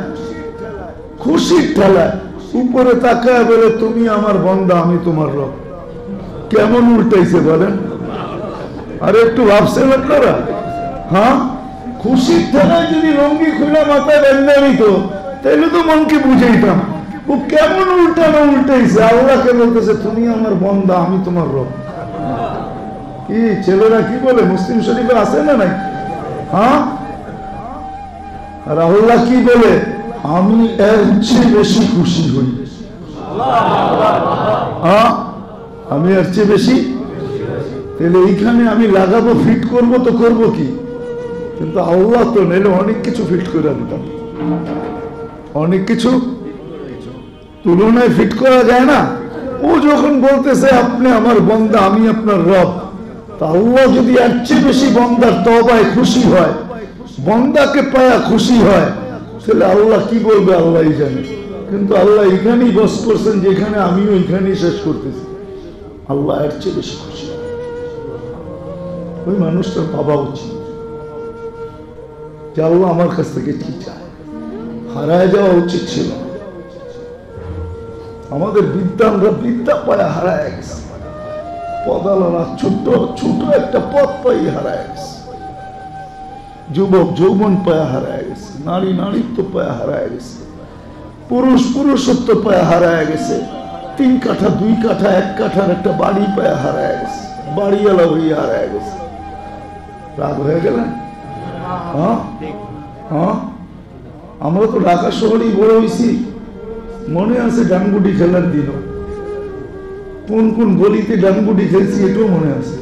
খুশির ঠেলায় উপরে তাকায় বলে তুমি আমার বান্দা আমি তোমার রব। কেমন উল্টাইছে বলেন? আরে একটু ভাবছেন আপনারা? হ্যাঁ, খুশির ঠেলায় যদি লুঙ্গি খুলে মাথায় বেঁধে নিত তাইলে তো মনকে বুঝাইতাম। ও কেমন উল্টাইছে, আল্লাহকে বলতেছে তুমি আমার বান্দা আমি তোমার রব। কি ছেলেরা কি বলে, মুসলিম শরীফে আছে না নাই? হ্যাঁ, আর আল্লাহ কি বলে, আমি এর চেয়ে বেশি খুশি হই। হ্যাঁ, আমি এর চেয়ে বেশি, তাহলে এইখানে আমি লাগাবো, ফিট করবো তো করবো কি, কিন্তু আল্লাহ তো নাইলে অনেক কিছু ফিট করে দিতাম। অনেক কিছু তুলনায় ফিট করা যায় না। ও যখন বলতেছে আপনি আমার বান্দা আমি আপনার রব, তা আল্লাহ যদি এর চেয়ে বেশি বান্দার তওবায় খুশি হয়, বান্দাকে পায়া খুশি হয়, তাহলে আল্লাহ কি বলবে আল্লাহই জানে। কিন্তু আল্লাহ এখানেই বস করছেন যেখানে আমিও এখানেই শেষ করতেছি। আল্লাহ এর চেয়ে বেশি খুশি, ওই মানুষটার ভাবা উচিত যে আল্লাহ আমার কাছ থেকে কি চায়। হারায় যাওয়া উচিত ছিল। আমাদের বিদ্যানরা বিদ্যা পায়ে হারায় গেছে, পদালরা ছোট ছোট একটা পথ পাই হারায় গেছে, যুবক যৌবন পায়ে হারায় গেছে, নারী নারীত্ব পায়ে হারায় গেছে, পুরুষ পুরুষত্ব পায়ে হারায় গেছে, 3 কাঠা 2 কাঠা 1 কাঠার একটা বাড়ি পায় হারায় গেছে, বাড়িওয়ালা হইয়া হারায় গেছে। রাগ হয়ে গেলেন? হ্যাঁ হ্যাঁ, আমরা তো ঢাকা শহরেই বড় হয়েছি, মনে আছে ডানগুটি খেলার দিনও, কোন কোন গলিতে ডানগুটি খেলছি এটাও মনে আছে।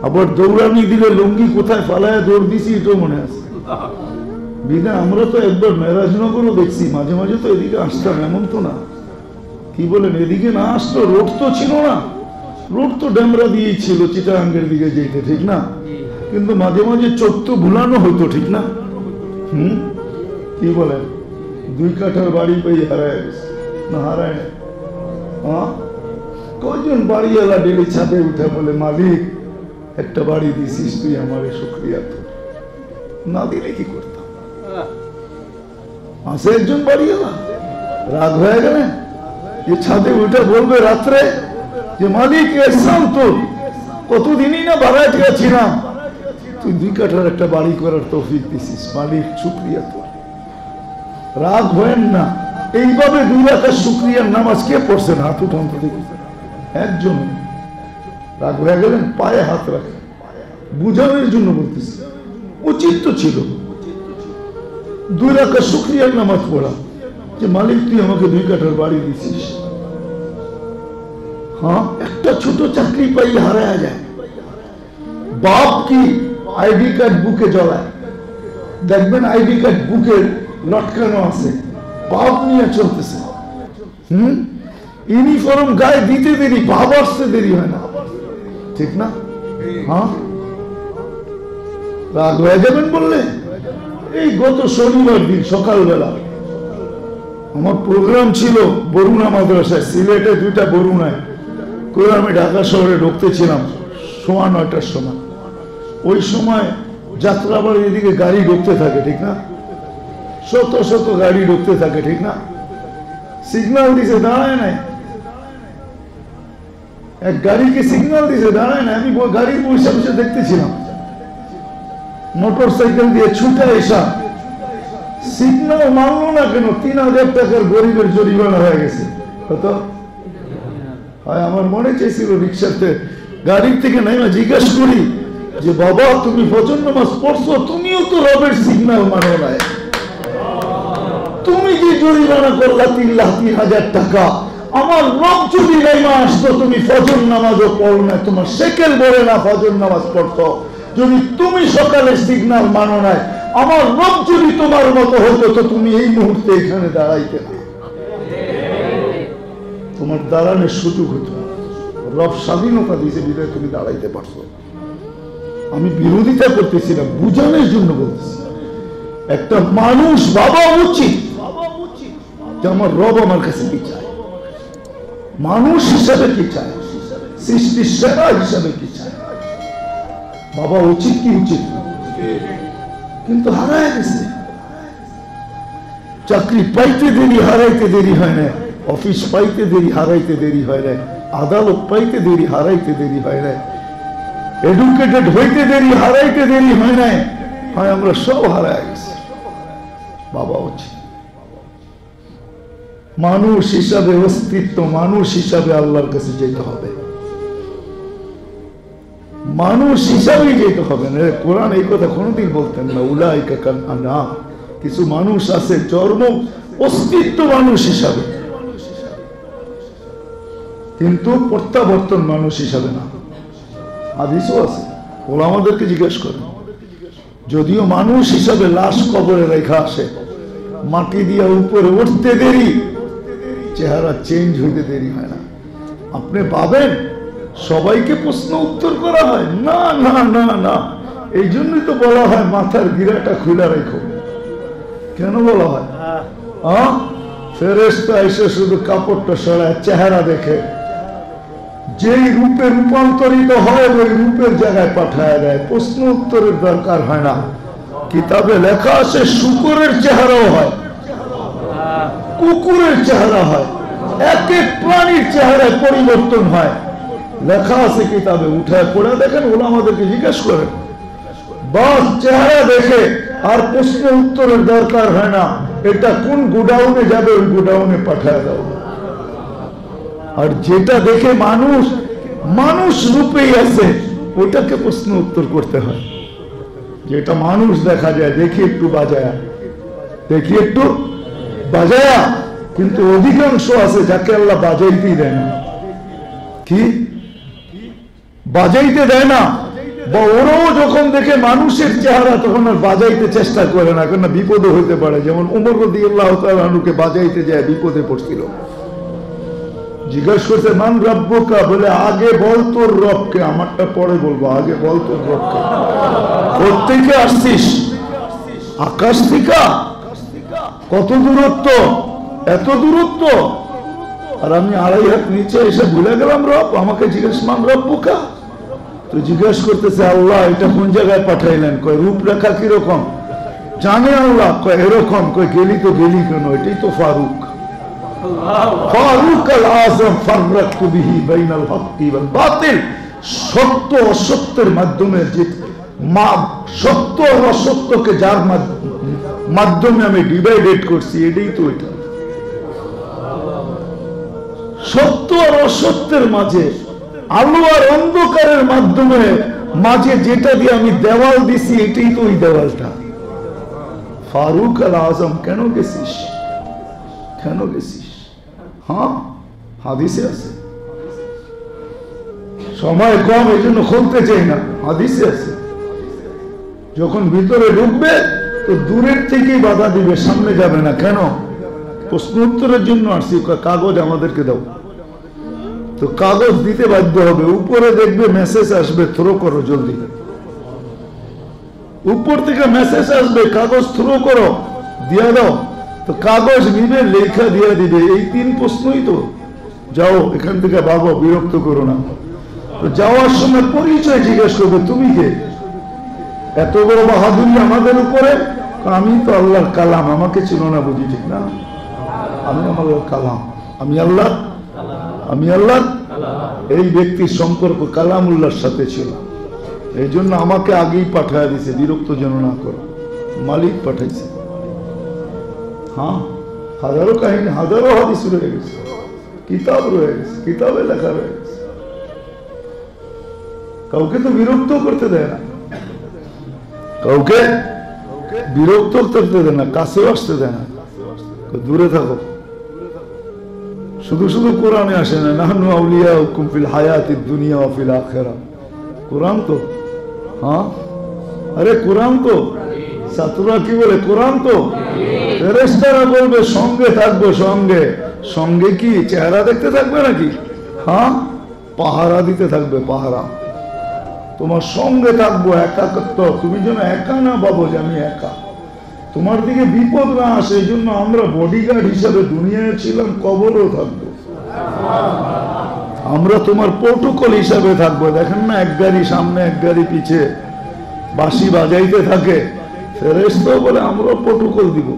আবার দৌড়ানি দিলে লুঙ্গি কোথায় ফালায় দৌড় দিছি এটাও মনে আছে। বিনা আমরা তো একবার মেরাজনগরও দেখছি, মাঝে মাঝে তো এদিকে আসতাম, এমন তো না। কি বলেন, এদিকে না আসতো, রোড তো ছিল না, রোড তো ড্যামরা দিয়েই ছিল চিটাগাঙ্গের দিকে যেতে, ঠিক না? কিন্তু মাঝে মাঝে চোখ তো ভুলানো হতো, ঠিক না? কি বলেন, 2 কাঠার বাড়ি পেয়ে হারায় গেছে না? হারায় না? হ্যাঁ, কয়জন বাড়িওয়ালা ডেলি ছাদে উঠে বলে, মালিক একটা বাড়ি দিছিস তুই আমার, শুক্রিয়া তো। না দিলে কি করতাম? আছে একজন বাড়িওয়ালা, রাগ হয়ে গেলেন যে ছাদে উঠে বলবে রাত্রে যে মালিক এসলাম তো, কতদিনই না ভাড়াটিয়া ছিলাম, তুই 2 কাঠার একটা বাড়ি করার তৌফিক দিছিস, মালিক শুক্রিয়া তো। রাগ হয়েন না। এইভাবে 2 রাকাত শুকরিয়ার নামাজ কে পড়ছেন? হাত উঠান তো দেখি। একজন। রাগ হয়ে গেলেন? পায়ে হাত রাখেন, বুঝানোর জন্য বলতেছি। উচিত তো ছিল 2 রাকাত শুকরিয়ার নামাজ পড়া, যে মালিক তুই আমাকে 2 কাঠার বাড়ি দিছিস। হ্যাঁ, একটা ছোট চাকরি পাই হারায় যায়। বাপ কি আইডি কার্ড বুকে জ্বলায়, দেখবেন আইডি কার্ড বুকে লটকানো আছে, বাপ নিয়ে চলতেছে। ইউনিফর্ম গায়ে দিতে দেরি, বাপ আসতে দেরি হয় না, ঠিক না? হ্যাঁ, রাগ হয়ে যাবেন বললে? এই গত শনিবার দিন সকালবেলা আমার প্রোগ্রাম ছিল বরুণা মাদ্রাসায়, সিলেটে 2টা বরুণায় করে আমি ঢাকা শহরে ঢুকতেছিলাম 9:15টার সময়। ওই সময় যাত্রাবাড়ির এদিকে গাড়ি ঢুকতে থাকে, ঠিক না? শত শত গাড়ি ঢুকতে থাকে, ঠিক না? সিগন্যাল দিছে, দাঁড়ায় নাই। এক গাড়িকে সিগন্যাল দিছে, দাঁড়ায় না। আমি গাড়ির বসে বসে দেখতেছিলাম, মোটর সাইকেল দিয়ে ছুটে এসা সিগন্যাল মানলো না কেন? 3000 টাকার গরিবের জরিমানা হয়ে গেছে। কত হয়? আমার মনে চাইছিল রিক্সাতে গাড়ির থেকে নাইমা জিজ্ঞেস করি যে বাবা তুমি ফজর নামাজ পড়ছো, তুমিও তো রবের সিগন্যাল মানো নাই, তুমি যে জরিমানা করলা 3,00,000 টাকা, আমার রব যদি নাইমা আসতো তুমি ফজর নামাজও পড়ো না, তোমার সেকেল বলে না ফজর নামাজ পড়তো। যদি তুমি সকালে সিগন্যাল মানো নাই, আমার রব যদি তোমার মতো হতো তো তুমি এই মুহূর্তে এখানে দাঁড়াইতে না, তোমার দাঁড়ানোর সুযোগ হতো। রব স্বাধীনতা দিয়েছে বিধায় তুমি দাঁড়াইতে পারছো। আমি বিরোধিতা করতেছিলাম, বুঝানোর জন্য বলতেছি। একটা মানুষ বাবা উচিত যে আমার রব আমার কাছে কি চায়, মানুষ হিসাবে কি চায়, সৃষ্টির সেরা হিসাবে কি চায়, বাবা উচিত কি উচিত? কিন্তু হারায় গেছে। চাকরি পাইতে দেরি, হারাইতে দেরি হয় না। অফিস পাইতে দেরি, হারাইতে দেরি হয় না। আদালত পাইতে দেরি, হারাইতে দেরি হয় না। এডুকেটেড হইতে দেরি, হারাইতে দেরি হয় না। হয় আমরা সব হারায় গেছি। বাবা উচিত মানুষ হিসাবে, অস্তিত্ব মানুষ হিসাবে আল্লাহর কাছে যেতে হবে, মানুষ হিসাবেই যেতে হবে না। কোরআন এই কথা কোনোদিন বলতেন না। উলাইকা কাল আনআম, কিছু মানুষ আছে জন্ম অস্তিত্ব মানুষ হিসাবে, কিন্তু প্রত্যাবর্তন মানুষ হিসাবে না। হাদিসও আছে, ওলামাদেরকে জিজ্ঞেস করেন। যদিও মানুষ হিসাবে লাশ কবরে রেখা আসে, মাটি দিয়া উপরে উঠতে দেরি, চেহারা চেঞ্জ হইতে দেরি হয় না। আপনি পাবেন সবাইকে প্রশ্ন উত্তর করা হয় না, না না না। এই জন্যই তো বলা হয় মাথার গিরাটা খুলে রেখো। কেন বলা হয়? ফেরেশতা এসে শুধু কাপড়টা সরায়, চেহারা দেখে, যেই রূপে রূপান্তরিত হয় ওই রূপের জায়গায় পাঠায় দেয়। প্রশ্ন উত্তরের দরকার হয় না। কিতাবে লেখা আছে শূকরের চেহারাও হয়, কুকুরের চেহারা হয়, এক এক প্রাণীর চেহারায় পরিবর্তন হয়। লেখা আছে কিতাবে, উঠায় পড়ে দেখেন, ওলামাদেরকে জিজ্ঞেস করেন। বাস চেহারা দেখে আর প্রশ্ন উত্তরের দরকার হয় না। এটা কোন গোডাউনে যাবে ওই গোডাউনে পাঠায় দাও। আর যেটা দেখে মানুষ মানুষ রূপেই আছে ওটাকে প্রশ্ন উত্তর করতে হয়। যেটা মানুষ দেখা যায় দেখি একটু বাজায়া, দেখি একটু বাজায়া, কিন্তু অধিকাংশ আছে যাকে আল্লাহ বাজাইতেই দেয় না। কি বাজাইতে দেয় না, বা ওরাও যখন দেখে মানুষের চেহারা তখন আর বাজাইতে চেষ্টা করে না, কেন বিপদে হইতে পারে। যেমন ওমর রাদিয়াল্লাহু তাআলা আনহুকে বাজাইতে যায়, বিপদে পড়ছিল। জিজ্ঞাসা করছে মান রব্বুকা, বলে আগে বল তোর রবকে, আমারটা পরে বলবো, আগে বল তোর রবকে। কোত্থেকে আসছিস? আকাশ থেকে? কত দূরত্ব? এত দূরত্ব। আর আমি 2.5 হাত নিচে এসে ভুলে গেলাম রব, আমাকে জিজ্ঞেস মান রব্বুকা। তো জিজ্ঞেস করতেছে আল্লাহ এটা কোন জায়গায় পাঠাইলেন? কয় রূপরেখা কিরকম জানে আল্লাহ? কয় এরকম। কয় গেলি তো গেলি কেন? এটাই তো ফারুক, ফারুক আল আযম ফাররাকতু বিহি বাইনাল হক্কি ওয়াল বাতিল। সত্য অসত্যের মাধ্যমে, যে সত্য আর অসত্যকে যার মাধ্যমে আমি ডিভাইডেড করছি, এটাই তো এটা। সত্য আর অসত্যের মাঝে, আলো আর অন্ধকারের মাধ্যমে মাঝে যেটা দিয়ে আমি দেওয়াল দিছি, এটাই তো ওই দেওয়ালটা। ফারুক আল আযম কেন গেছিস? কেন গেছিস? হ্যাঁ, হাদিসে আছে। সময় কম এই জন্য খুলতে চাই না, হাদিসে আছে। যখন ভিতরে ঢুকবে তো দূরের থেকেই বাধা দিবে, সামনে যাবে না। কেন? প্রশ্ন উত্তরের জন্য আসছি। কাগজ আমাদেরকে দাও। তো কাগজ দিতে বাধ্য হবে। উপরে দেখবে মেসেজ আসবে, থ্রো করো জলদি। উপর থেকে মেসেজ আসবে, কাগজ থ্রো করো, দিয়া দাও। তো কাগজ নিবে, লেখা দিয়ে দিবে, এই 3 প্রশ্নই তো। যাও এখান থেকে ভাবো, বিরক্ত করো না। তো যাওয়ার সময় পরিচয় জিজ্ঞেস করবে, তুমি কে? এত বড় বাহাদুরি আমাদের উপরে। আমি তো আল্লাহর কালাম, আমাকে চিনো না বুঝি? ঠিক না, আমি আল্লাহর কালাম, আমি আল্লাহ, আমি আল্লাহ। এই ব্যক্তির সম্পর্ক কালামুল্লাহর সাথে ছিল, এই জন্য আমাকে আগেই পাঠায় দিছে, বিরক্ত যেন না করো। মালিক পাঠাইছে। হ্যাঁ, হাজারো কাহিনী, হাজারো হাদিস রয়ে গেছে, কিতাব রয়ে গেছে, কিতাবে লেখা রয়ে গেছে। কাউকে তো বিরক্ত করতে দেয় না, কাউকে বিরক্ত করতে দেয় না, কাছেও আসতে দেয় না, দূরে থাকো। শুধু শুধু কোরআনে আসে না, নাহনু আউলিয়াউকুম ফিল হায়াতিদ দুনিয়া ওয়া ফিল আখিরাহ। কোরআন তো, হ্যাঁ, আরে কোরআন তো। ছাত্ররা কি বলে? কোরআন তো। ফেরেশতারা বলবে সঙ্গে থাকবো, সঙ্গে। সঙ্গে কি চেহারা দেখতে থাকবে নাকি? হ্যাঁ, পাহারা দিতে থাকবে, পাহারা। তোমার সঙ্গে থাকবো, একাত্ম। তুমি যেন একা না ভাবো যে আমি একা, তোমার দিকে বিপদ না আসে। এই জন্য আমরা বডিগার্ড হিসাবে দুনিয়ায় ছিলাম, কবরও থাকবো। আমরা তোমার প্রোটোকল হিসাবে থাকবো। দেখেন না, এক গাড়ি সামনে, এক গাড়ি পিছে, বাঁশি বাজাইতে থাকে। ফেরেশতা বলে আমরা প্রোটোকল দিব।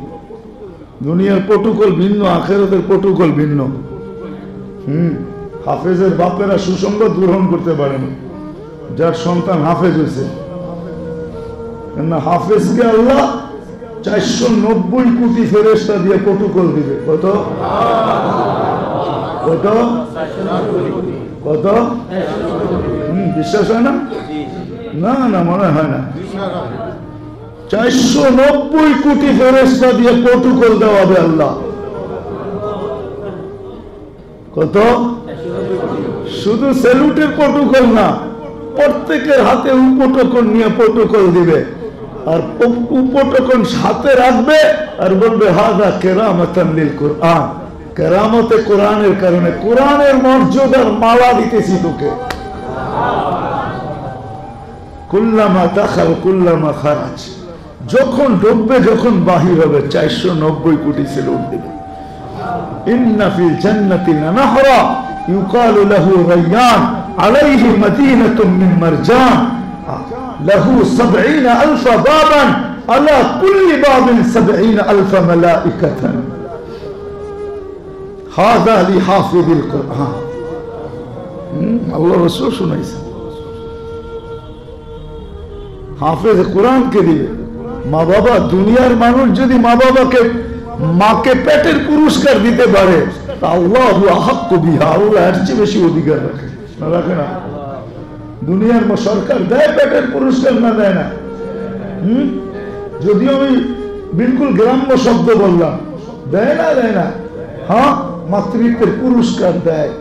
দুনিয়ার প্রোটোকল ভিন্ন, আখিরাতের প্রোটোকল ভিন্ন। হাফেজের বাপেরা সুসংবাদ গ্রহণ করতে পারে না, যার সন্তান হাফেজ হয়েছে। কেননা হাফেজকে আল্লাহ 490 কোটি ফেরেশতা দিয়ে প্রোটোকল দিবে। কত? কত? কত? বিশ্বাস হয় না? না না, মনে হয় না। 490 কোটি ফেরেশতা দিয়ে প্রোটোকল দেওয়া হবে আল্লাহ। কত? শুধু স্যালুটের প্রোটোকল না, প্রত্যেকের হাতে উপটোকন নিয়ে প্রোটোকল দিবে। আর উপটোকন সাথে রাখবে আর বলবে হাদা কেরামাতান লিল কুরআন। কেরামতে কোরআনের কারণে, কোরআনের মর্যাদার মালা দিতেছি তোকে। কুল্লামা দাখাল কুল্লামা খারাজ, যখন ঢুকবে যখন বাহির হবে 490 কোটি সেলুট দিবে। ইন্না ফিল জান্নাতি লানাহরা ইউকালু লাহু রায়্যান আলাইহি মাদিনাতুম মিন মারজান লাহু 70,000 বাবান আলা কুল্লি বাবিন 70,000 মালাইকাতান হাযা লিহাফিযিল কুরআন। আল্লাহ রাসূল শুনাইছে, হাফেজ কোরআনকে দিবে। মা বাবা, দুনিয়ার মানুষ যদি মা বাবাকে, মাকে পেটের পুরস্কার দিতে পারে, তা আল্লাহু আহাক্কু বিহা, আল্লাহ এর চেয়ে বেশি অধিকার রাখে না, রাখে না? দুনিয়ার সরকার দেয় পেটের পুরস্কার, না দেয় না? যদিও আমি বিলকুল গ্রাম্য শব্দ বললাম, দেয় না, দেয় না? হ্যাঁ, মাতৃত্বের পুরস্কার দেয়।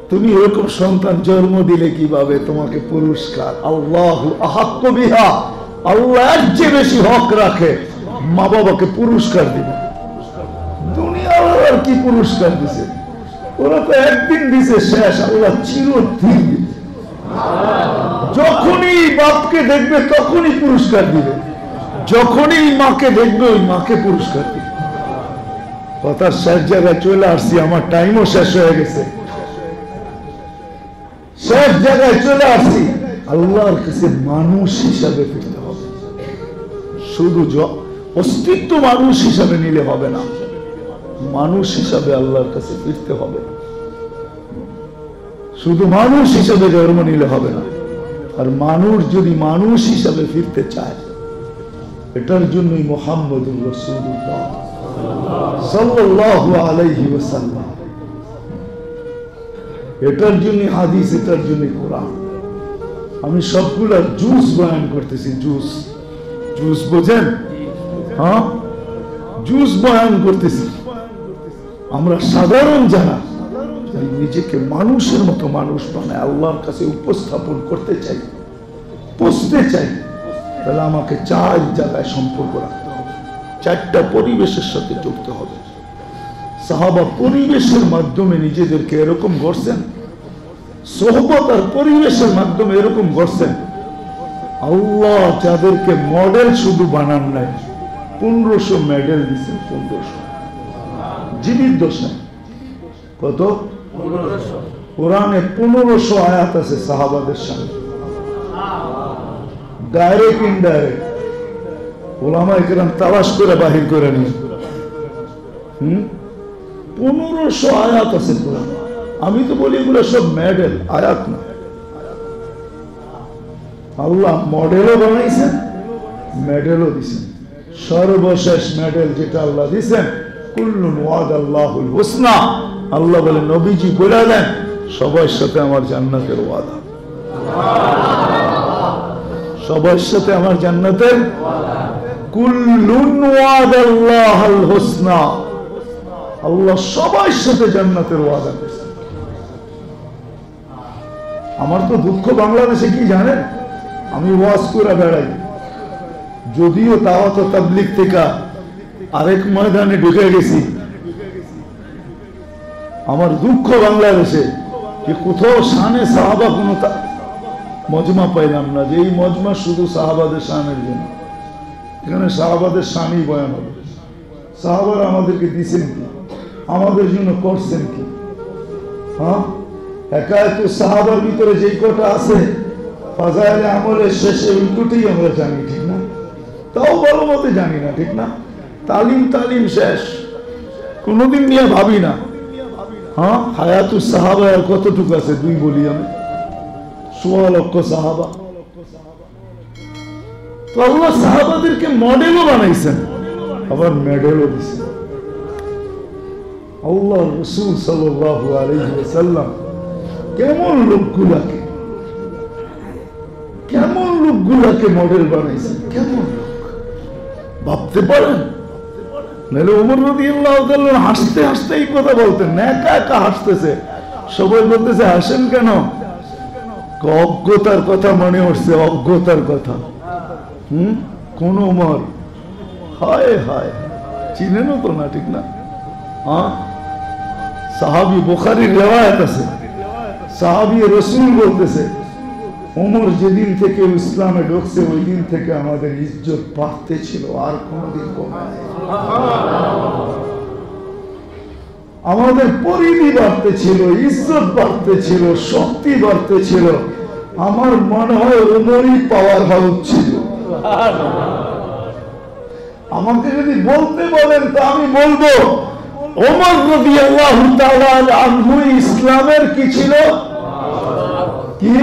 তুমি এরকম সন্তান জন্ম দিলে কিভাবে তোমাকে পুরস্কার? আল্লাহু আহাক্কু বিহা, আল্লাহ এর চেয়ে বেশি হক রাখে মা বাবাকে পুরস্কার দিবে। দুনিয়ার আর কি পুরস্কার দিছে? ওরা তো একদিন দিছে, শেষ। আল্লাহ চিরদিন দিবে। যখনই বাপকে দেখবে তখনই পুরস্কার দিবে, যখনই মাকে দেখবে ওই মাকে পুরস্কার দিবে। কথার শেষ জায়গায় চলে আসছি, আমার টাইমও শেষ হয়ে গেছে। শেষ জায়গায় চলে আসছি। আল্লাহর কাছে মানুষ হিসাবে ফিরতে হবে। শুধু অস্তিত্ব মানুষ হিসাবে নিলে হবে না, মানুষ হিসাবে আল্লাহর কাছে ফিরতে হবে। শুধু মানুষ হিসাবে জন্ম নিলে হবে না। আর মানুষ যদি মানুষ হিসাবে ফিরতে চায়, এটার জন্যই মুহাম্মদুর রাসূলুল্লাহ সাল্লাল্লাহু আলাইহি ওয়াসাল্লাম, এটার জন্য হাদিস, এটার জন্য কোরআন। আমি সবগুলা জুস বয়ান করতেছি। জুস, জুস বোঝেন? হ্যাঁ, জুস বয়ান করতেছি। আমরা সাধারণ যারা নিজেকে মানুষের মতো মানুষ বানায় আল্লাহর কাছে উপস্থাপন করতে চাই, পৌঁছতে চাই, তাহলে আমাকে 4 জায়গায় সম্পর্ক রাখতে হবে, 4টা পরিবেশের সাথে যুক্ত হবে। সাহাবা পরিবেশের মাধ্যমে নিজেদেরকে এরকম গড়ছেন, সোহবত আর পরিবেশের মাধ্যমে এরকম গড়ছেন। আল্লাহ যাদেরকে মডেল শুধু বানান নাই, 1500 মেডেল দিচ্ছেন। 1500 জীবিত দশায়। কত? কোরআনে 1500 আয়াত আছে সাহাবাদের সামনে, ডাইরেক্ট ইনডাইরেক্ট। ওলামায়ে কেরাম তালাশ করে বাহির করে নিয়ে 1500 আয়াত আছে কোরআনে। আমি তো বলি এগুলো সব মেডেল, আয়াত না। আল্লাহ মডেলও বানাইছেন, মেডেলও দিছেন। সর্বশেষ মেডেল যেটা আল্লাহ দিছেন, কুল্লুন ওয়াদাল্লাহুল হুসনা। আল্লাহ বলে নবীজি বলে দেন সবার সাথে আমার জান্নাতের ওয়াদা, সবার সাথে আমার জান্নাতের। কুল্লুন ওয়াদাল্লাহুল হুসনা, আল্লাহ সবার সাথে জান্নাতের ওয়াদা করেছেন। আমার তো দুঃখ বাংলাদেশে কি জানেন, আমি ওয়াজ করে বেড়াই, যদিও দাওয়াত ও তাবলীগ থেকে আরেক ময়দানে ঢুকে গেছি। আমার দুঃখ বাংলাদেশে যে কোথাও শানে সাহাবা কোনো মজমা পাইলাম না, যে এই মজমা শুধু সাহাবাদের শানের জন্য। এখানে সাহাবাদের শানই বয়ান হবে। সাহাবারা আমাদেরকে দিচ্ছেন কি, আমাদের জন্য করছেন কি? হ্যাঁ, একায়তু সাহাবার ভিতরে যে কটা আছে ফাজাইলে আমলের শেষে ওইটুকুই আমরা জানি, ঠিক না? তাও ভালো মতে জানি না, ঠিক না? তালিম তালিম শেষ, কোনোদিন নিয়ে ভাবি না। হ্যাঁ, হায়াতু সাহাবা কতটুকু আছে? 2 বলি আমি, 16 লক্ষ সাহাবা। তো আল্লাহ সাহাবাদেরকে মডেলও বানাইছেন, আবার মেডেলও দিচ্ছেন। আল্লাহ রাসূল সাল্লাল্লাহু আলাইহি ওয়াসাল্লাম কেমন লোকগুলাকে মডেল বানাইছেন, কেমন লোক ভাবতে পারেন? নাহলে ওমর রাদিয়াল্লাহু তাআলা হাসতে হাসতে এই কথা বলতেন না, একা একা হাসতেছে। সবাই বলতেছে হাসেন কেন? অজ্ঞতার কথা মনে হচ্ছে, অজ্ঞতার কথা। কোন ওমর? হায় হায়, চিনেনও তো না, ঠিক না? হ্যাঁ, সাহাবী, বুখারীর রিওয়ায়াত আছে, সাহাবী রাসূল বলতেছে ওমর যেদিন থেকে ইসলামে ঢুকছে ওই দিন থেকে আমাদের ইজ্জত বাড়তে ছিল, আর কোনদিন কমে নাই। আমাদের পরিধি বাড়তে ছিল, ইজ্জত বাড়তে ছিল, শক্তি বাড়তে ছিল। আমার মনে হয় ওমরই পাওয়ার হাউস ছিল। আমাকে যদি বলতে বলেন তা আমি বলবো ওমর রাদিয়াল্লাহু তাআলা আনহু ইসলামের কি ছিল? কি?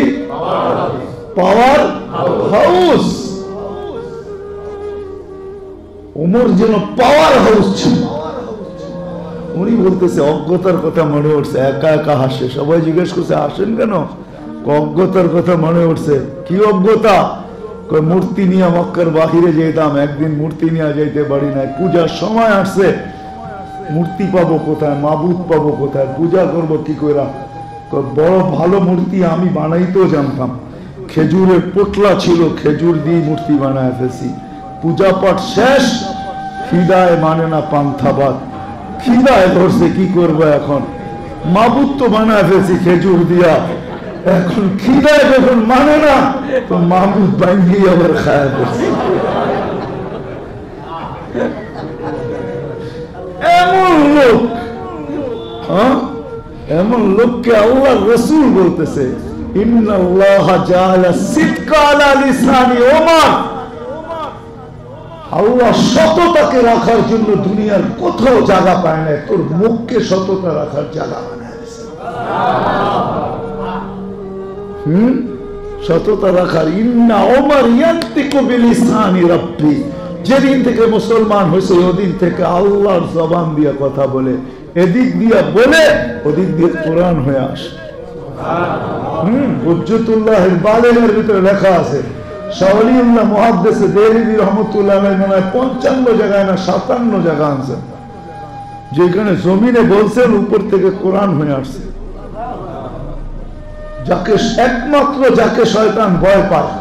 Power house. ওমর যেন পাওয়ার হাউস ছিল। উনি বলতেছে অজ্ঞতার কথা মনে উঠছে, একা একা হাসে। সবাই জিজ্ঞেস করছে হাসেন কেন? অজ্ঞতার কথা মনে উঠছে। কি অজ্ঞতা? মূর্তি নিয়ে মক্কার বাহিরে যেতাম, একদিন মূর্তি নিয়ে যাইতে পারি না। পূজার সময় আসছে, মূর্তি পাবো কোথায়, মাবুদ পাবো কোথায়, পূজা করবো কি করে? বড় ভালো মূর্তি আমি বানাইতেও জানতাম, খেজুরের পোটলা ছিল, খেজুর দিয়ে মূর্তি বানায় ফেলছি। পূজা পাঠ শেষ, খিদায় মানে না পান্থাবাদ, খিদায় ধরছে, কি করবো এখন? মাবুদ তো বানায় ফেলছি খেজুর দিয়া, এখন খিদায় যখন মানে না তো মাবুদ বানিয়ে আবার খায় ফেলছি। এমন লোক, এমন লোককে আল্লাহ রসুল বলতেছে ইন্নাল্লাহা জাআলা সিদকা আলা লিসানি ওমর। আল্লাহ সততাকে রাখার জন্য দুনিয়ার কোথাও জায়গা পায় না, তোর মুখকে সততা রাখার জায়গা বানায় দিয়েছে। সততা রাখার। ইন্না ওমর ইয়ান্তিকু বিলিসানি রাব্বি। যেদিন থেকে মুসলমান হয়েছে ওদিন থেকে আল্লাহর জবান দিয়ে কথা বলে, এদিক দিয়ে বলে ওদিক দিয়ে কোরআন হয়ে আসে। হুজ্জতুল্লাহিল বালিগের ভিতরে লেখা আছে, শাওলিউল্লাহ মুহাদ্দিস দেহলভী রহমাতুল্লাহ আলাইহি মানে 55 জায়গায় না 57 জায়গা আনছেন, যেখানে জমিনে বলছেন উপর থেকে কোরআন হয়ে আসছে। যাকে একমাত্র যাকে শয়তান ভয় পায়,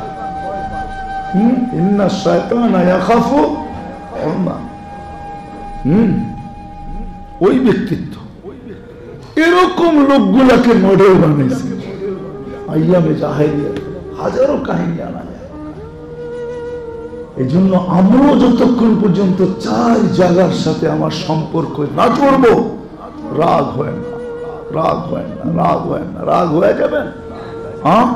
ইন্না শায়তানা ইয়াখাফু আল্লাহ, ওই ব্যক্তিত্ব। এরকম লোকগুলাকে মডেল বানিয়েছে। আইয়ামে জাহেলিয়াত হাজারো কাহিনী আনা যায়। এই জন্য আমরাও যতক্ষণ পর্যন্ত চার জায়গার সাথে আমার সম্পর্ক না করবো, রাগ হয় না, রাগ হয় না, রাগ হয় না, রাগ হয়ে যাবেন। হ্যাঁ।